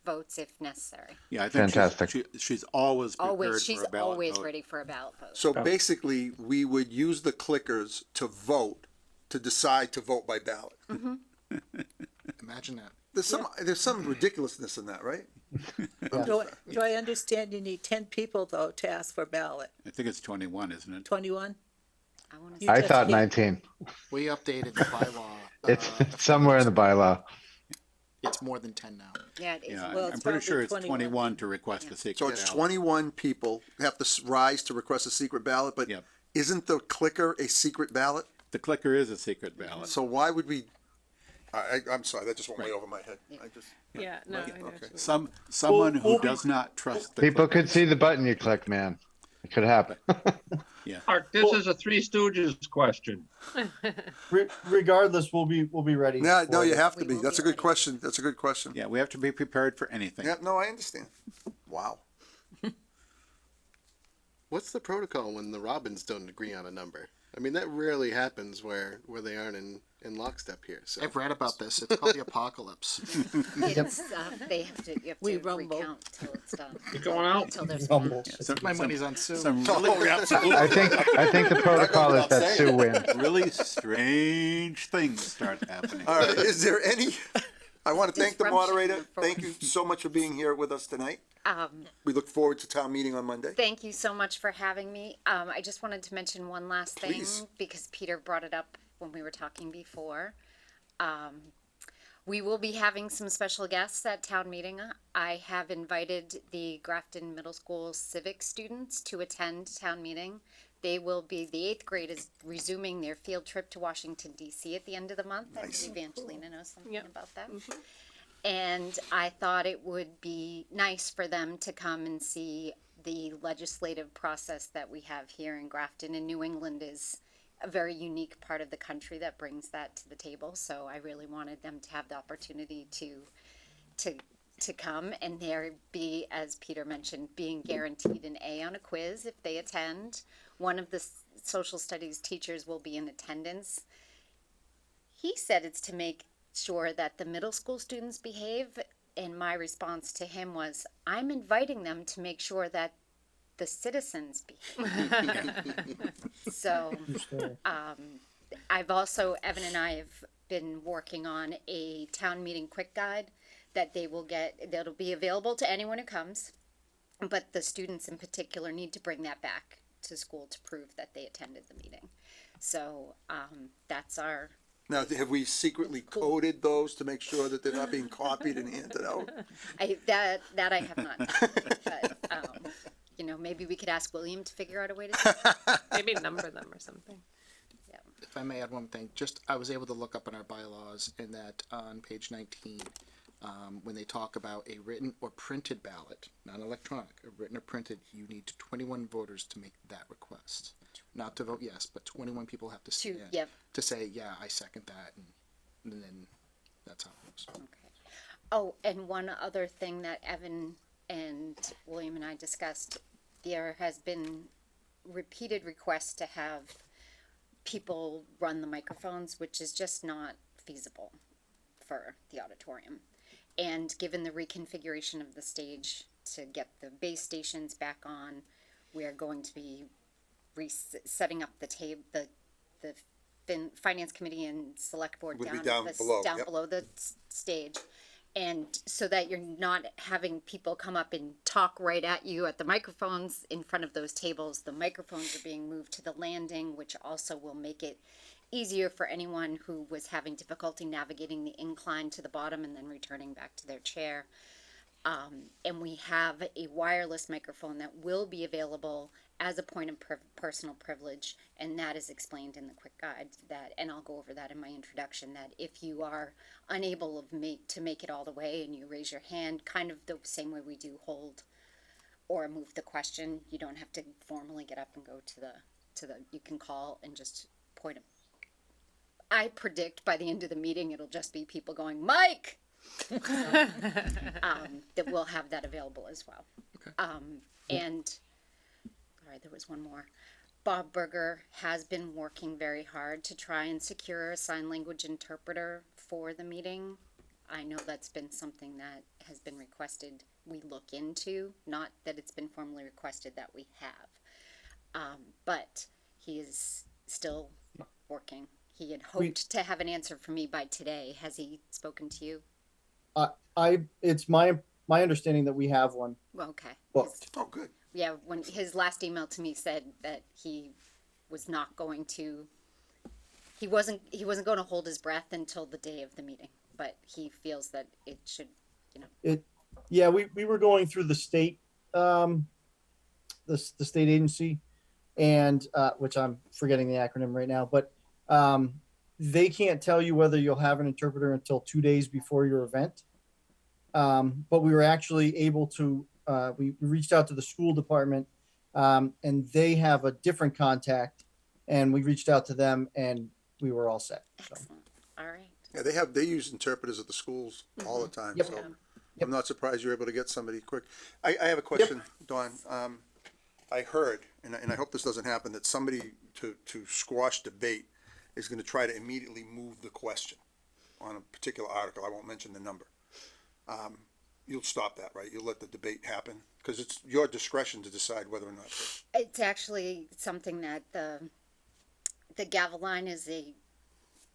Speaker 3: votes if necessary.
Speaker 9: Yeah, I think
Speaker 4: Fantastic.
Speaker 9: she's always prepared
Speaker 3: Always, she's
Speaker 9: for a ballot
Speaker 3: always
Speaker 9: vote.
Speaker 3: ready for a ballot vote.
Speaker 1: so basically, we would use the clickers to vote, to decide to vote by ballot.
Speaker 2: Imagine that.
Speaker 1: There's some ridiculousness in that, right?
Speaker 8: Do I understand you need 10 people though to ask for ballot?
Speaker 9: I think it's 21, isn't it?
Speaker 8: 21?
Speaker 3: I want
Speaker 8: You
Speaker 3: to
Speaker 4: I
Speaker 8: just
Speaker 4: thought
Speaker 8: keep-
Speaker 4: 19.
Speaker 2: We updated the bylaw.
Speaker 4: It's somewhere in the bylaw.
Speaker 2: It's more than 10 now.
Speaker 3: yeah, it is.
Speaker 9: Yeah,
Speaker 8: Well,
Speaker 9: I'm
Speaker 8: it's
Speaker 9: pretty
Speaker 8: probably
Speaker 9: sure it's
Speaker 8: 21.
Speaker 9: 21 to request a secret
Speaker 1: So it's
Speaker 9: ballot.
Speaker 1: 21 people have to rise to request a secret ballot, but
Speaker 9: Yep.
Speaker 1: isn't the clicker a secret ballot?
Speaker 9: The clicker is a secret ballot.
Speaker 1: So why would we, I'm sorry, that just went way over my head. I just,
Speaker 7: Yeah, no, I know.
Speaker 1: okay.
Speaker 9: Someone who
Speaker 6: We'll be-
Speaker 9: does not trust the
Speaker 4: People
Speaker 9: clicker.
Speaker 4: could see the button you click, man. It could happen.
Speaker 14: Art, this is a Three Stooges question.
Speaker 6: Regardless, we'll be ready.
Speaker 1: Yeah, no,
Speaker 6: for
Speaker 1: you
Speaker 6: it.
Speaker 1: have to
Speaker 3: We
Speaker 1: be.
Speaker 3: will
Speaker 1: That's
Speaker 3: be
Speaker 1: a good
Speaker 3: ready.
Speaker 1: question. That's a good question.
Speaker 9: Yeah, we have to be prepared for anything.
Speaker 1: Yeah, no, I understand. Wow.
Speaker 11: What's the protocol when the Robins don't agree on a number? I mean, that rarely happens where they aren't in lockstep here. So
Speaker 2: I've read about this. It's called the apocalypse.
Speaker 3: It's, they have to, you have
Speaker 8: We
Speaker 3: to
Speaker 8: rumble.
Speaker 3: recount till it's done.
Speaker 14: You going out?
Speaker 3: Till there's
Speaker 6: Rumble.
Speaker 2: My money's on Sue.
Speaker 9: Some really,
Speaker 4: I think the protocol is that Sue wins.
Speaker 9: really strange things start happening.
Speaker 1: All right, is there any, I want to thank the
Speaker 3: Disruption
Speaker 1: moderator.
Speaker 3: for-
Speaker 1: Thank you so much for being here with us tonight.
Speaker 3: Um,
Speaker 1: We look forward to town meeting on Monday.
Speaker 3: Thank you so much for having me. I just wanted to mention one last thing
Speaker 1: Please.
Speaker 3: because Peter brought it up when we were talking before. We will be having some special guests at town meeting. I have invited the Grafton Middle School civic students to attend town meeting. They will be, the 8th grade is resuming their field trip to Washington DC at the end of the month.
Speaker 1: Nice.
Speaker 3: I believe Angelina knows something
Speaker 7: Yep.
Speaker 3: about that. And I thought it would be nice for them to come and see the legislative process that we have here in Grafton. And New England is a very unique part of the country that brings that to the table. So I really wanted them to have the opportunity to come, and there be, as Peter mentioned, being guaranteed an A on a quiz if they attend. One of the social studies teachers will be in attendance. He said it's to make sure that the middle school students behave, and my response to him was, I'm inviting them to make sure that the citizens behave. So I've also, Evan and I have been working on a town meeting quick guide that they will get, that'll be available to anyone who comes, but the students in particular need to bring that back to school to prove that they attended the meeting. So that's our,
Speaker 1: Now, have we secretly coded those to make sure that they're not being copied and handed out?
Speaker 3: that I have not done. But, you know, maybe we could ask William to figure out a way to.
Speaker 7: Maybe number them or something.
Speaker 2: If I may add one thing, just, I was able to look up in our bylaws in that on page 19, when they talk about a written or printed ballot, not electronic, a written or printed, you need 21 voters to make that request. Not to vote yes, but 21 people have to stand
Speaker 3: Yep.
Speaker 2: to say, yeah, I second that, and then that's how it works.
Speaker 3: Okay. Oh, and one other thing that Evan and William and I discussed, there has been repeated requests to have people run the microphones, which is just not feasible for the auditorium. And given the reconfiguration of the stage to get the base stations back on, we are going to be setting up the finance committee and select board
Speaker 1: Would be
Speaker 3: down
Speaker 1: down below, yep.
Speaker 3: below the stage. And so that you're not having people come up and talk right at you at the microphones in front of those tables. The microphones are being moved to the landing, which also will make it easier for anyone who was having difficulty navigating the incline to the bottom and then returning back to their chair. And we have a wireless microphone that will be available as a point of personal privilege, and that is explained in the quick guide. That, and I'll go over that in my introduction, that if you are unable to make it all the way and you raise your hand, kind of the same way we do hold or move the question, you don't have to formally get up and go to the you can call and just point it. I predict by the end of the meeting it'll just be people going, Mike! That we'll have that available as well.
Speaker 2: Okay.
Speaker 3: And all right, there was one more. Bob Berger has been working very hard to try and secure a sign language interpreter for the meeting. I know that's been something that has been requested we look into, not that it's been formally requested that we have. But he is still working. He had hoped to have an answer for me by today. Has he spoken to you?
Speaker 6: It's my understanding that we have one
Speaker 3: Well, okay.
Speaker 6: booked.
Speaker 1: Oh, good.
Speaker 3: Yeah, when his last email to me said that he was not going to, he wasn't going to hold his breath until the day of the meeting, but he feels that it should,
Speaker 6: Yeah, we were going through the state, the state agency, and, which I'm forgetting the acronym right now, but, they can't tell you whether you'll have an interpreter until 2 days before your event. But we were actually able to, we reached out to the school department, and they have a different contact, and we reached out to them and we were all set. So.
Speaker 3: Excellent. All right.
Speaker 1: Yeah, they use interpreters at the schools all the time,
Speaker 6: Yep.
Speaker 1: so
Speaker 6: Yep.
Speaker 1: I'm not surprised you're able to get somebody quick. I have a question, Dawn. I heard, and I hope this doesn't happen, that somebody to squash debate is gonna try to immediately move the question on a particular article. I won't mention the number. You'll stop that, right? You'll let the debate happen, because it's your discretion to decide whether or not to.
Speaker 3: It's actually something that the gavel line is a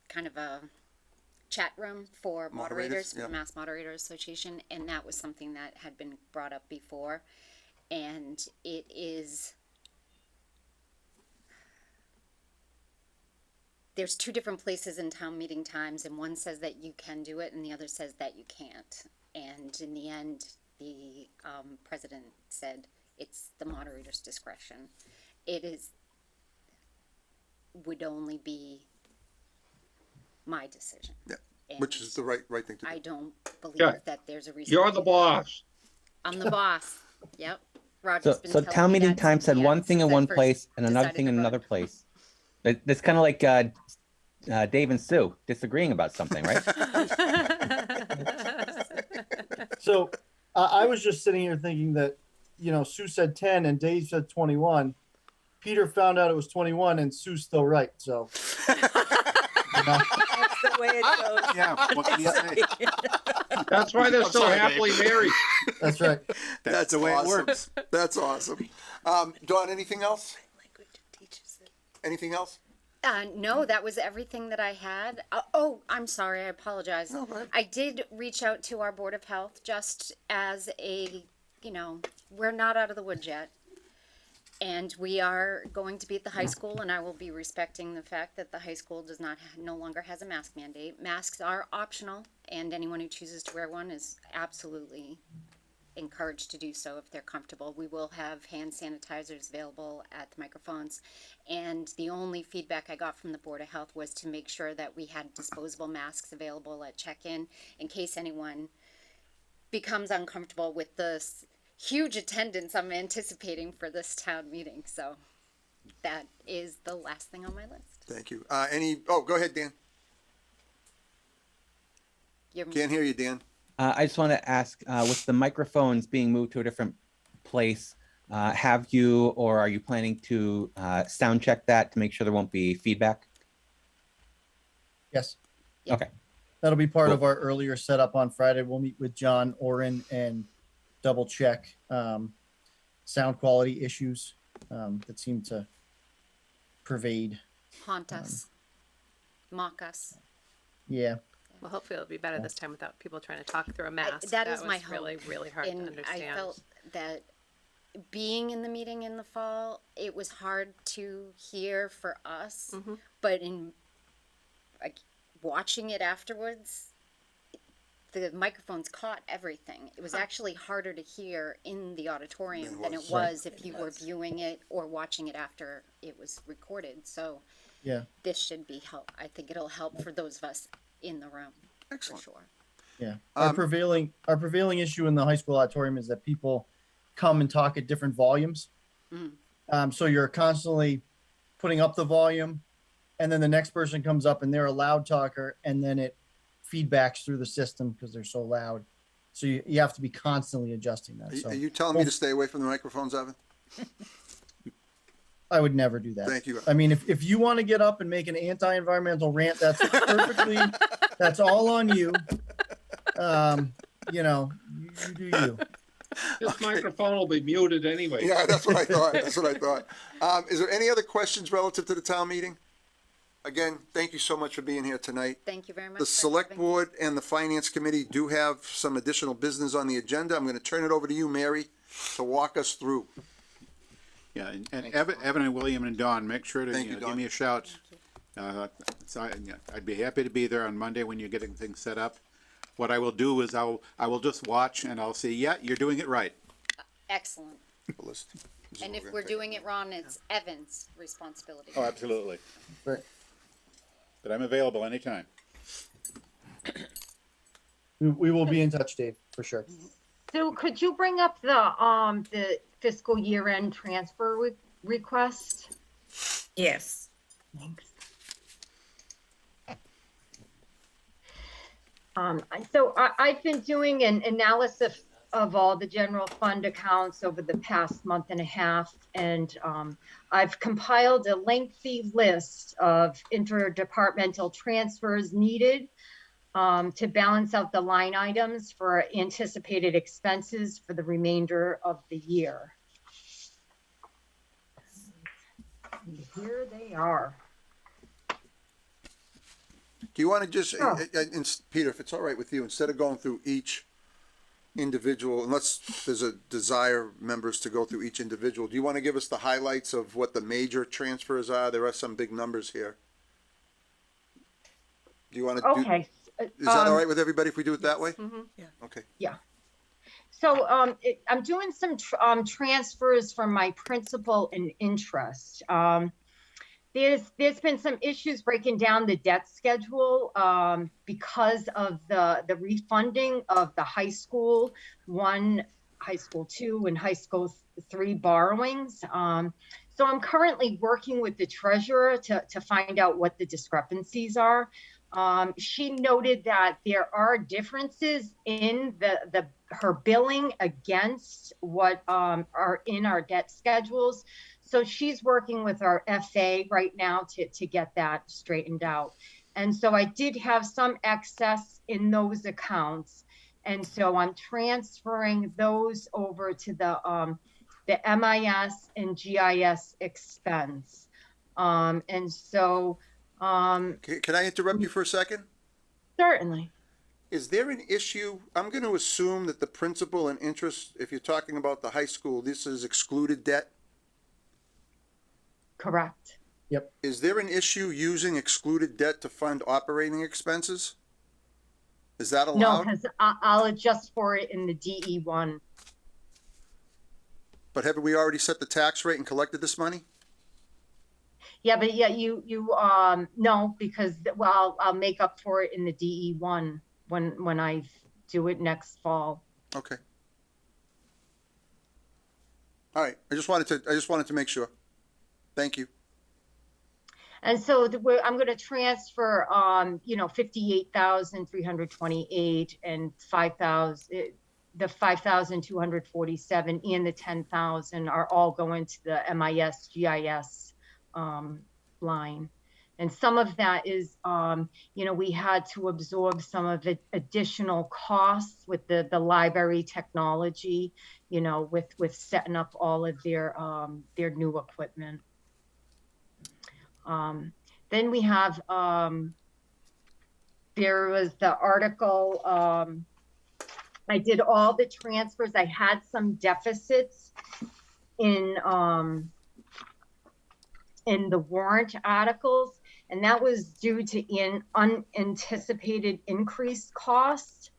Speaker 3: kind of a chat room for moderators, for the Mass Moderators Association, and that was something that had been brought up before, and it is, there's two different places in town meeting times, and one says that you can do it and the other says that you can't. And in the end, the president said it's the moderator's discretion. It would only be my decision.
Speaker 1: Yeah,
Speaker 3: And
Speaker 1: which is the right thing to do.
Speaker 3: I don't believe
Speaker 14: Yeah.
Speaker 3: that there's a reason.
Speaker 14: You're
Speaker 3: to
Speaker 14: the
Speaker 3: do that.
Speaker 14: boss.
Speaker 3: I'm the boss. Yep. Roger's been
Speaker 12: So
Speaker 3: telling
Speaker 12: town
Speaker 3: me
Speaker 12: meeting
Speaker 3: that
Speaker 12: time
Speaker 3: since
Speaker 12: said
Speaker 3: the
Speaker 12: one
Speaker 3: end,
Speaker 12: thing in
Speaker 3: since I
Speaker 12: one
Speaker 3: first
Speaker 12: place and another
Speaker 3: decided
Speaker 12: thing
Speaker 3: to
Speaker 12: in
Speaker 3: run.
Speaker 12: another place. That's kind of like Dave and Sue disagreeing about something, right?
Speaker 6: So I was just sitting here thinking that, you know, Sue said 10 and Dave said 21. Peter found out it was 21 and Sue's still right. So, you know.
Speaker 8: That's the way it goes.
Speaker 9: Yeah, what can you say?
Speaker 14: That's why they're
Speaker 1: I'm
Speaker 14: so
Speaker 1: sorry,
Speaker 14: happily married.
Speaker 6: That's right.
Speaker 1: That's
Speaker 9: the way it
Speaker 1: awesome.
Speaker 9: works.
Speaker 1: That's awesome. Dawn, anything else? Anything else?
Speaker 3: No, that was everything that I had. I'm sorry. I apologize.
Speaker 1: No, go ahead.
Speaker 3: I did reach out to our Board of Health just as a, we're not out of the woods yet. And we are going to be at the high school, and I will be respecting the fact that the high school does not, no longer has a mask mandate. Masks are optional, and anyone who chooses to wear one is absolutely encouraged to do so if they're comfortable. We will have hand sanitizers available at the microphones, and the only feedback I got from the Board of Health was to make sure that we had disposable masks available at check-in in case anyone becomes uncomfortable with the huge attendance I'm anticipating for this town meeting. So that is the last thing on my list.
Speaker 1: Thank you. Go ahead, Dan. Can't hear you, Dan.
Speaker 12: I just want to ask, with the microphones being moved to a different place, have you or are you planning to sound check that to make sure there won't be feedback?
Speaker 6: Yes.
Speaker 12: Okay.
Speaker 6: That'll be part
Speaker 12: Cool.
Speaker 6: of our earlier setup on Friday. We'll meet with John Oren and double check sound quality issues that seem to pervade.
Speaker 3: Haunt us, mock us.
Speaker 6: Yeah.
Speaker 7: Well, hopefully it'll be better this time without people trying to talk through a mask.
Speaker 3: That is
Speaker 7: was
Speaker 3: my hope.
Speaker 7: really, really hard to
Speaker 3: And
Speaker 7: understand.
Speaker 3: I felt that being in the meeting in the fall, it was hard to hear for us, but in watching it afterwards, the microphones caught everything. It was actually harder to hear in the auditorium than it was if you were viewing it or watching it after it was recorded. So
Speaker 6: Yeah.
Speaker 3: this should be help. I think it'll help for those of us in the room.
Speaker 1: Excellent.
Speaker 3: For sure.
Speaker 6: Yeah. Our prevailing issue in the high school auditorium is that people come and talk at different volumes. So you're constantly putting up the volume, and then the next person comes up and they're a loud talker, and then it feedbacks through the system because they're so loud. So you have to be constantly adjusting that. So
Speaker 1: Are you telling me to stay away from the microphones, Evan?
Speaker 6: I would never do that.
Speaker 1: Thank you.
Speaker 6: I mean, if you want to get up and make an anti-environmental rant, that's perfectly, that's all on you. You know, you do you.
Speaker 14: This microphone will be muted anyway.
Speaker 1: Yeah, that's what I thought. That's what I thought. Is there any other questions relative to the town meeting? Again, thank you so much for being here tonight.
Speaker 3: Thank you very much.
Speaker 1: The
Speaker 3: for
Speaker 1: select
Speaker 3: having me.
Speaker 1: board and the finance committee do have some additional business on the agenda. I'm going to turn it over to you, Mary, to walk us through.
Speaker 9: Yeah, and Evan and William and Dawn, make sure to
Speaker 1: Thank you,
Speaker 9: give
Speaker 1: Dawn.
Speaker 9: me a shout. I'd be happy to be there on Monday when you're getting things set up. What I will do is I will just watch and I'll say, yeah, you're doing it right.
Speaker 3: Excellent.
Speaker 1: List.
Speaker 3: And if we're doing it wrong, it's Evan's responsibility.
Speaker 9: Oh, absolutely.
Speaker 6: Right.
Speaker 9: But I'm available anytime.
Speaker 6: We will be in touch, Dave, for sure.
Speaker 10: So could you bring up the fiscal year end transfer request?
Speaker 15: Yes.
Speaker 10: Thanks. So I've been doing an analysis of all the general fund accounts over the past month and a half, and I've compiled a lengthy list of interdepartmental transfers needed to balance out the line items for anticipated expenses for the remainder of the year. And here they are.
Speaker 1: Do you want to just,
Speaker 10: Oh.
Speaker 1: Peter, if it's all right with you, instead of going through each individual, unless there's a desire members to go through each individual, do you want to give us the highlights of what the major transfers are? There are some big numbers here. Do you want to do?
Speaker 10: Okay.
Speaker 1: Is that all right with everybody if we do it that way?
Speaker 3: Mm-hmm.
Speaker 1: Okay.
Speaker 10: So I'm doing some transfers from my principal and interest. There's been some issues breaking down the debt schedule because of the refunding of the high school 1, high school 2, and high school 3 borrowings. So I'm currently working with the treasurer to find out what the discrepancies are. She noted that there are differences in her billing against what are in our debt schedules. So she's working with our FA right now to get that straightened out. And so I did have some excess in those accounts. And so I'm transferring those over to the MIS and GIS expense. And so
Speaker 1: Can I interrupt you for a second?
Speaker 10: certainly.
Speaker 1: Is there an issue? I'm going to assume that the principal and interest, if you're talking about the high school, this is excluded debt.
Speaker 10: Correct.
Speaker 1: Is there an issue using excluded debt to fund operating expenses? Is that
Speaker 10: No,
Speaker 1: allowed?
Speaker 10: because I'll adjust for it in the DE1.
Speaker 1: But haven't we already set the tax rate and collected this money?
Speaker 10: Yeah, but yeah, you no, because I'll make up for it in the DE1 when I do it next fall.
Speaker 1: Okay. All right. I just wanted to make sure. Thank you.
Speaker 10: And so I'm going to transfer 58,328 and 5,000. The 5,247 and the 10,000 are all going to the MIS GIS line. And some of that is, we had to absorb some of the additional costs with the library technology, with setting up all of their new equipment. Then we have, there was the article, I did all the transfers. I had some deficits in the warrant articles, and that was due to unanticipated increased costs.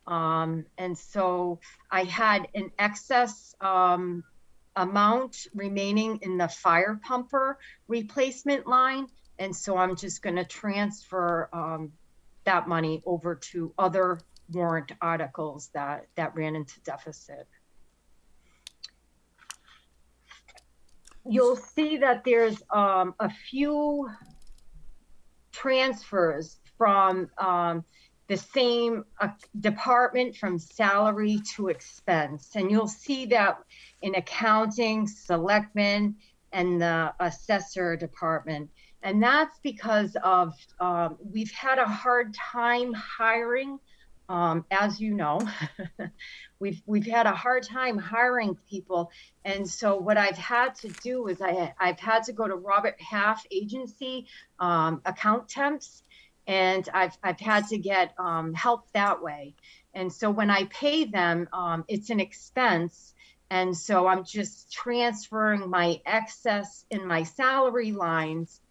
Speaker 10: And so I had an excess amount remaining in the fire pumper replacement line. And so I'm just going to transfer that money over to other warrant articles that ran into deficit. You'll see that there's a few transfers from the same department from salary to expense. And you'll see that in accounting, selectmen, and the assessor department. And that's because of, we've had a hard time hiring, as you know, we've had a hard time hiring people. And so what I've had to do is I've had to go to Robert Half agency, account temps, and I've had to get help that way. And so when I pay them, it's an expense. And so I'm just transferring my excess in my salary lines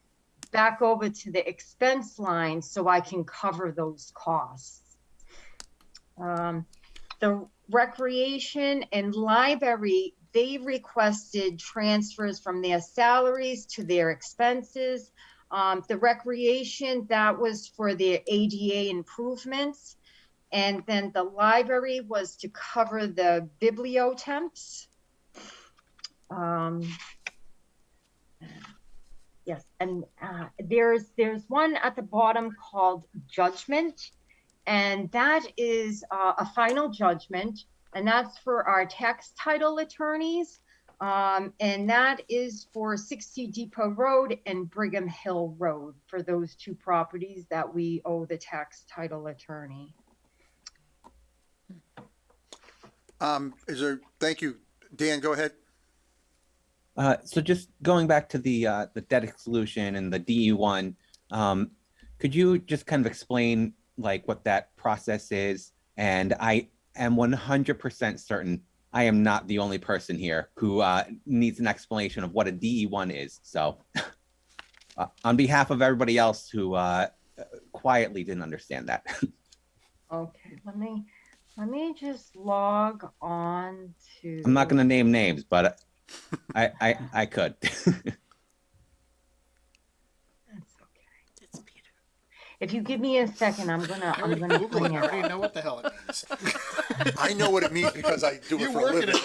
Speaker 10: back over to the expense line so I can cover those costs. The Recreation and library, they requested transfers from their salaries to their expenses. The recreation, that was for their ADA improvements. And then the library was to cover the bibliotemps. Yes, and there's one at the bottom called judgment, and that is a final judgment, and that's for our tax title attorneys, and that is for 60 Depot Road and Brigham Hill Road, for those two properties that we owe the tax title attorney.
Speaker 1: Thank you. Dan, go ahead.
Speaker 12: So just going back to the debt exclusion and the DE1, could you just kind of explain like what that process is? And I am 100% certain I am not the only person here who needs an explanation of what a DE1 is. So on behalf of everybody else who quietly didn't understand that.
Speaker 10: Okay, let me just log on to.
Speaker 12: I'm not going to name names, but I could.
Speaker 10: That's okay.
Speaker 8: It's Peter.
Speaker 10: If you give me a second, I'm gonna
Speaker 2: Google
Speaker 10: bring
Speaker 2: it. I
Speaker 10: it.
Speaker 2: already know what the hell it means.
Speaker 1: I know what it means because I do it for a living.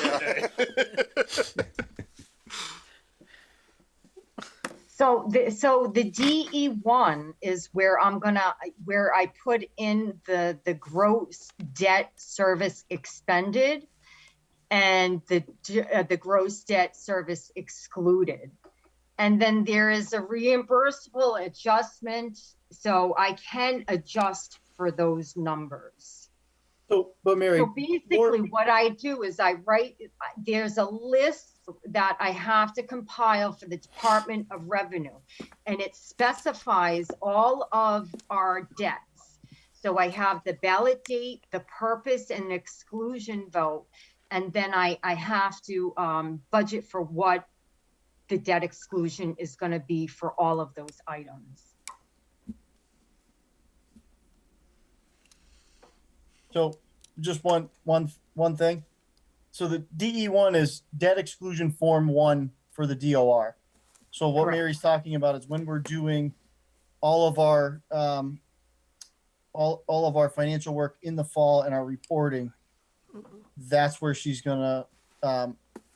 Speaker 10: So the DE1 is where I put in the gross debt service expended and the gross debt service excluded. And then there is a reimbursable adjustment, so I can adjust for those numbers.
Speaker 6: So, but Mary,
Speaker 10: So basically what I do is there's a list that I have to compile for the Department of Revenue, and it specifies all of our debts. So I have the ballot date, the purpose and exclusion vote, and then I have to budget for what the debt exclusion is going to be for all of those items.
Speaker 6: so just one thing. So the DE1 is debt exclusion form 1 for the DOR. So what
Speaker 10: Correct.
Speaker 6: Mary's talking about is when we're doing all of our all of our financial work in the fall and our reporting, that's where she's gonna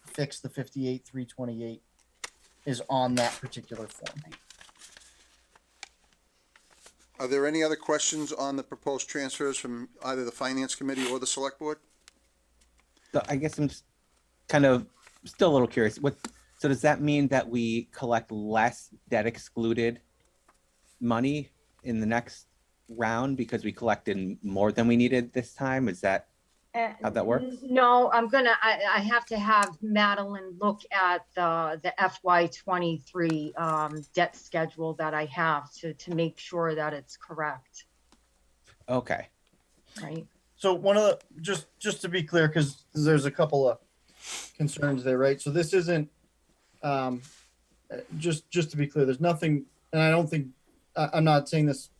Speaker 6: fix the 58,328 is on that particular form.
Speaker 1: Are there any other questions on the proposed transfers from either the Finance Committee or the Select Board?
Speaker 12: So I guess I'm just kind of still a little curious. So does that mean that we collect less debt excluded money in the next round because we collected more than we needed this time? Is that how that works?
Speaker 10: No, I have to have Madeline look at the FY23 debt schedule that I have to make sure that it's correct,
Speaker 12: Okay.
Speaker 10: right?
Speaker 6: So one of the just to be clear, because there's a couple of concerns there, right? So this isn't just to be clear. There's nothing, and I don't think I'm not saying this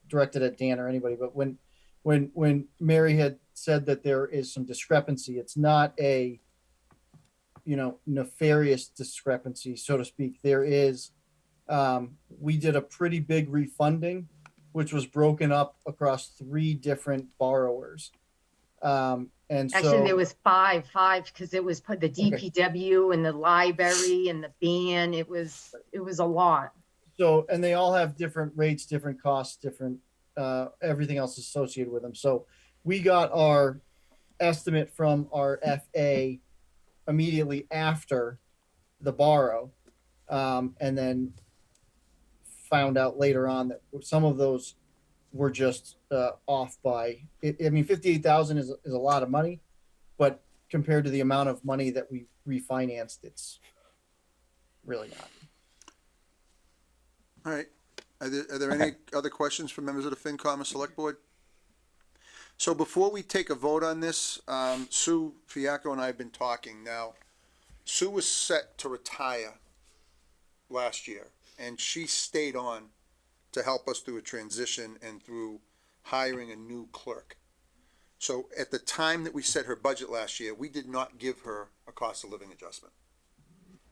Speaker 6: directed at Dan or anybody, but when Mary had said that there is some discrepancy, it's not a nefarious discrepancy, so to speak. There is we did a pretty big refunding, which was broken up across 3 different borrowers. And
Speaker 10: Actually,
Speaker 6: so
Speaker 10: there was five, because it was put the DPW and the library and the band. It was a lot.
Speaker 6: So, and they all have different rates, different costs, different, everything else associated with them. So we got our estimate from our FA immediately after the borrow. And then found out later on that some of those were just off by, I mean, 58,000 is a lot of money, but compared to the amount of money that we refinanced, it's really not.
Speaker 1: All right. Are there any other questions from members of the FinCom or Select Board? So before we take a vote on this, Sue Fiacco and I have been talking. Now, Sue was set to retire last year, and she stayed on to help us through a transition and through hiring a new clerk. So at the time that we set her budget last year, we did not give her a cost of living adjustment.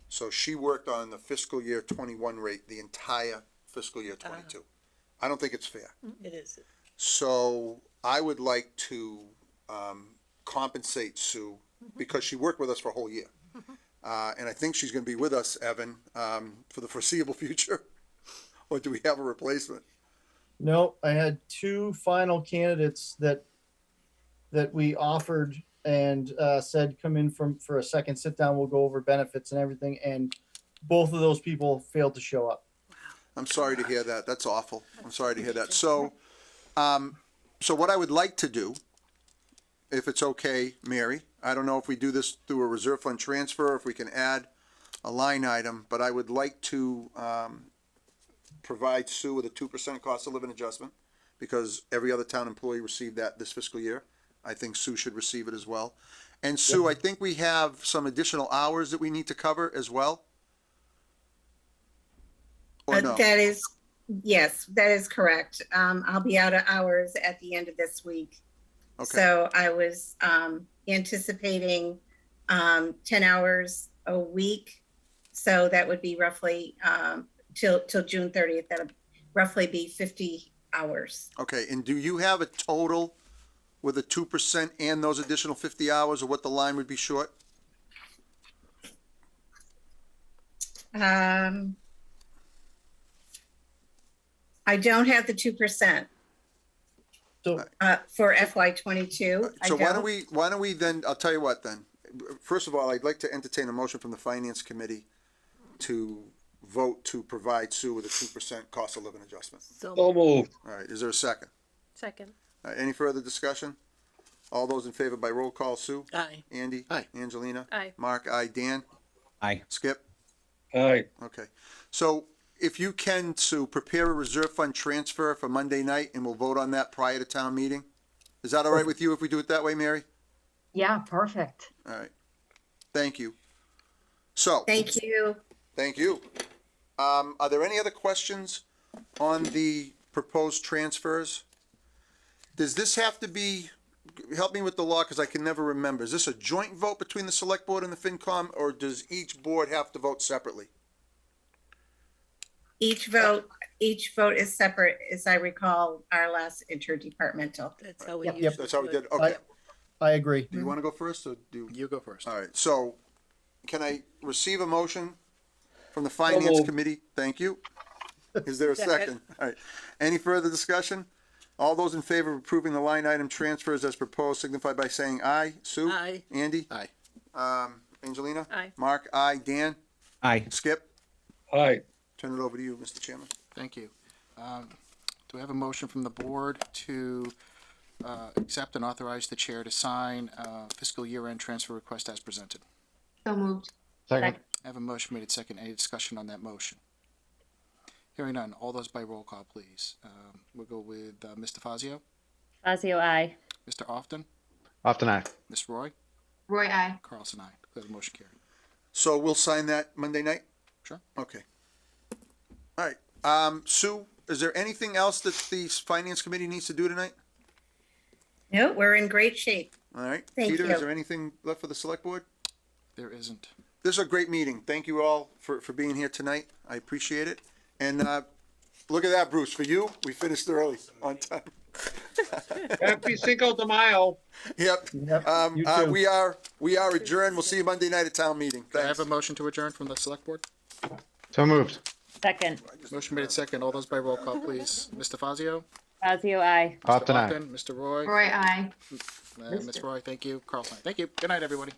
Speaker 1: So she worked on the fiscal year 21 rate the entire fiscal year 22. I don't think it's fair.
Speaker 8: It is.
Speaker 1: So I would like to compensate Sue because she worked with us for a whole year. And I think she's gonna be with us, Evan, for the foreseeable future. Or do we have a replacement?
Speaker 6: No, I had two final candidates that we offered and said come in for a second sit down. We'll go over benefits and everything. And both of those people failed to show up.
Speaker 1: I'm sorry to hear that. That's awful. I'm sorry to hear that. So, so what I would like to do, if it's okay, Mary, I don't know if we do this through a reserve fund transfer, or if we can add a line item, but I would like to, provide Sue with a 2% cost of living adjustment because every other town employee received that this fiscal year. I think Sue should receive it as well. And Sue, I think we have some additional hours that we need to cover as well. Or no?
Speaker 15: That is, yes, that is correct. I'll be out of hours at the end of this week.
Speaker 1: Okay.
Speaker 15: So I was anticipating 10 hours a week. So that would be roughly till June 30th. That'll roughly be 50 hours.
Speaker 1: Okay, and do you have a total with a 2% and those additional 50 hours of what the line would be short?
Speaker 15: I don't have the 2%.
Speaker 6: So
Speaker 15: For FY22.
Speaker 1: So why don't we then, I'll tell you what then. First of all, I'd like to entertain a motion from the Finance Committee to vote to provide Sue with a 2% cost of living adjustment.
Speaker 14: So moved.
Speaker 1: All right, is there a second?
Speaker 7: Second.
Speaker 1: All right, any further discussion? All those in favor by roll call, Sue?
Speaker 8: Aye.
Speaker 1: Andy?
Speaker 11: Aye.
Speaker 1: Angelina?
Speaker 7: Aye.
Speaker 1: Mark? Aye. Dan?
Speaker 12: Aye.
Speaker 1: Skip?
Speaker 14: Aye.
Speaker 1: Okay. So if you can, Sue, prepare a reserve fund transfer for Monday night and we'll vote on that prior to town meeting? Is that all right with you if we do it that way, Mary?
Speaker 10: Yeah, perfect.
Speaker 1: All right. Thank you. So.
Speaker 15: Thank you.
Speaker 1: Thank you. Are there any other questions on the proposed transfers? Does this have to be, help me with the law because I can never remember. Is this a joint vote between the select board and the FinCom, or does each board have to vote separately?
Speaker 15: Each vote is separate, as I recall, our last interdepartmental.
Speaker 8: That's how we
Speaker 6: Yep.
Speaker 8: usually
Speaker 1: That's how we
Speaker 8: do
Speaker 1: did,
Speaker 8: it.
Speaker 1: okay.
Speaker 6: I agree.
Speaker 1: Do you want to go first or do?
Speaker 2: You go first.
Speaker 1: All right, so can I receive a motion from the Finance
Speaker 14: moved.
Speaker 1: Committee? Thank you. Is there a second? All right. Any further discussion? All those in favor of approving the line item transfers as proposed signify by saying aye. Sue?
Speaker 8: Aye.
Speaker 1: Andy?
Speaker 2: Aye.
Speaker 1: Angelina?
Speaker 7: Aye.
Speaker 1: Mark? Aye. Dan?
Speaker 12: Aye.
Speaker 1: Skip?
Speaker 14: Aye.
Speaker 1: Turn it over to you, Mr. Chairman.
Speaker 2: Thank you. Do we have a motion from the board to accept and authorize the chair to sign fiscal year-end transfer request as presented?
Speaker 13: So moved.
Speaker 4: Second.
Speaker 2: I have a motion made at second. Any discussion on that motion? Hearing none. All those by roll call, please. We'll go with Mr. Fazio,
Speaker 7: Fazio, aye.
Speaker 2: Mr. Often,
Speaker 4: Often aye.
Speaker 2: Ms. Roy,
Speaker 13: Roy, aye.
Speaker 2: Carlson, aye. Declare the motion carried.
Speaker 1: So we'll sign that Monday night?
Speaker 2: Sure.
Speaker 1: Okay. All right. Sue, is there anything else that the Finance Committee needs to do tonight?
Speaker 15: No, we're in great shape.
Speaker 1: All right.
Speaker 15: Thank
Speaker 1: Peter,
Speaker 15: you.
Speaker 1: is there anything left for the select board?
Speaker 2: There isn't.
Speaker 1: This is a great meeting. Thank you all for being here tonight. I appreciate it. And look at that, Bruce. For you, we finished early on time.
Speaker 14: Happy Cinco de Mayo.
Speaker 1: Yep.
Speaker 6: Yep, you too.
Speaker 1: We are adjourned. We'll see you Monday night at town meeting.
Speaker 2: Do I
Speaker 1: Thanks.
Speaker 2: have a motion to adjourn from the select board?
Speaker 4: So moved.
Speaker 7: Second.
Speaker 2: Motion made at second. All those by roll call, please. Mr. Fazio,
Speaker 7: Fazio, aye.
Speaker 2: Mr.
Speaker 4: Often aye.
Speaker 2: Often, Mr. Roy,
Speaker 13: Roy, aye.
Speaker 2: Ms. Roy, thank you. Carlson, thank you. Good night, everybody.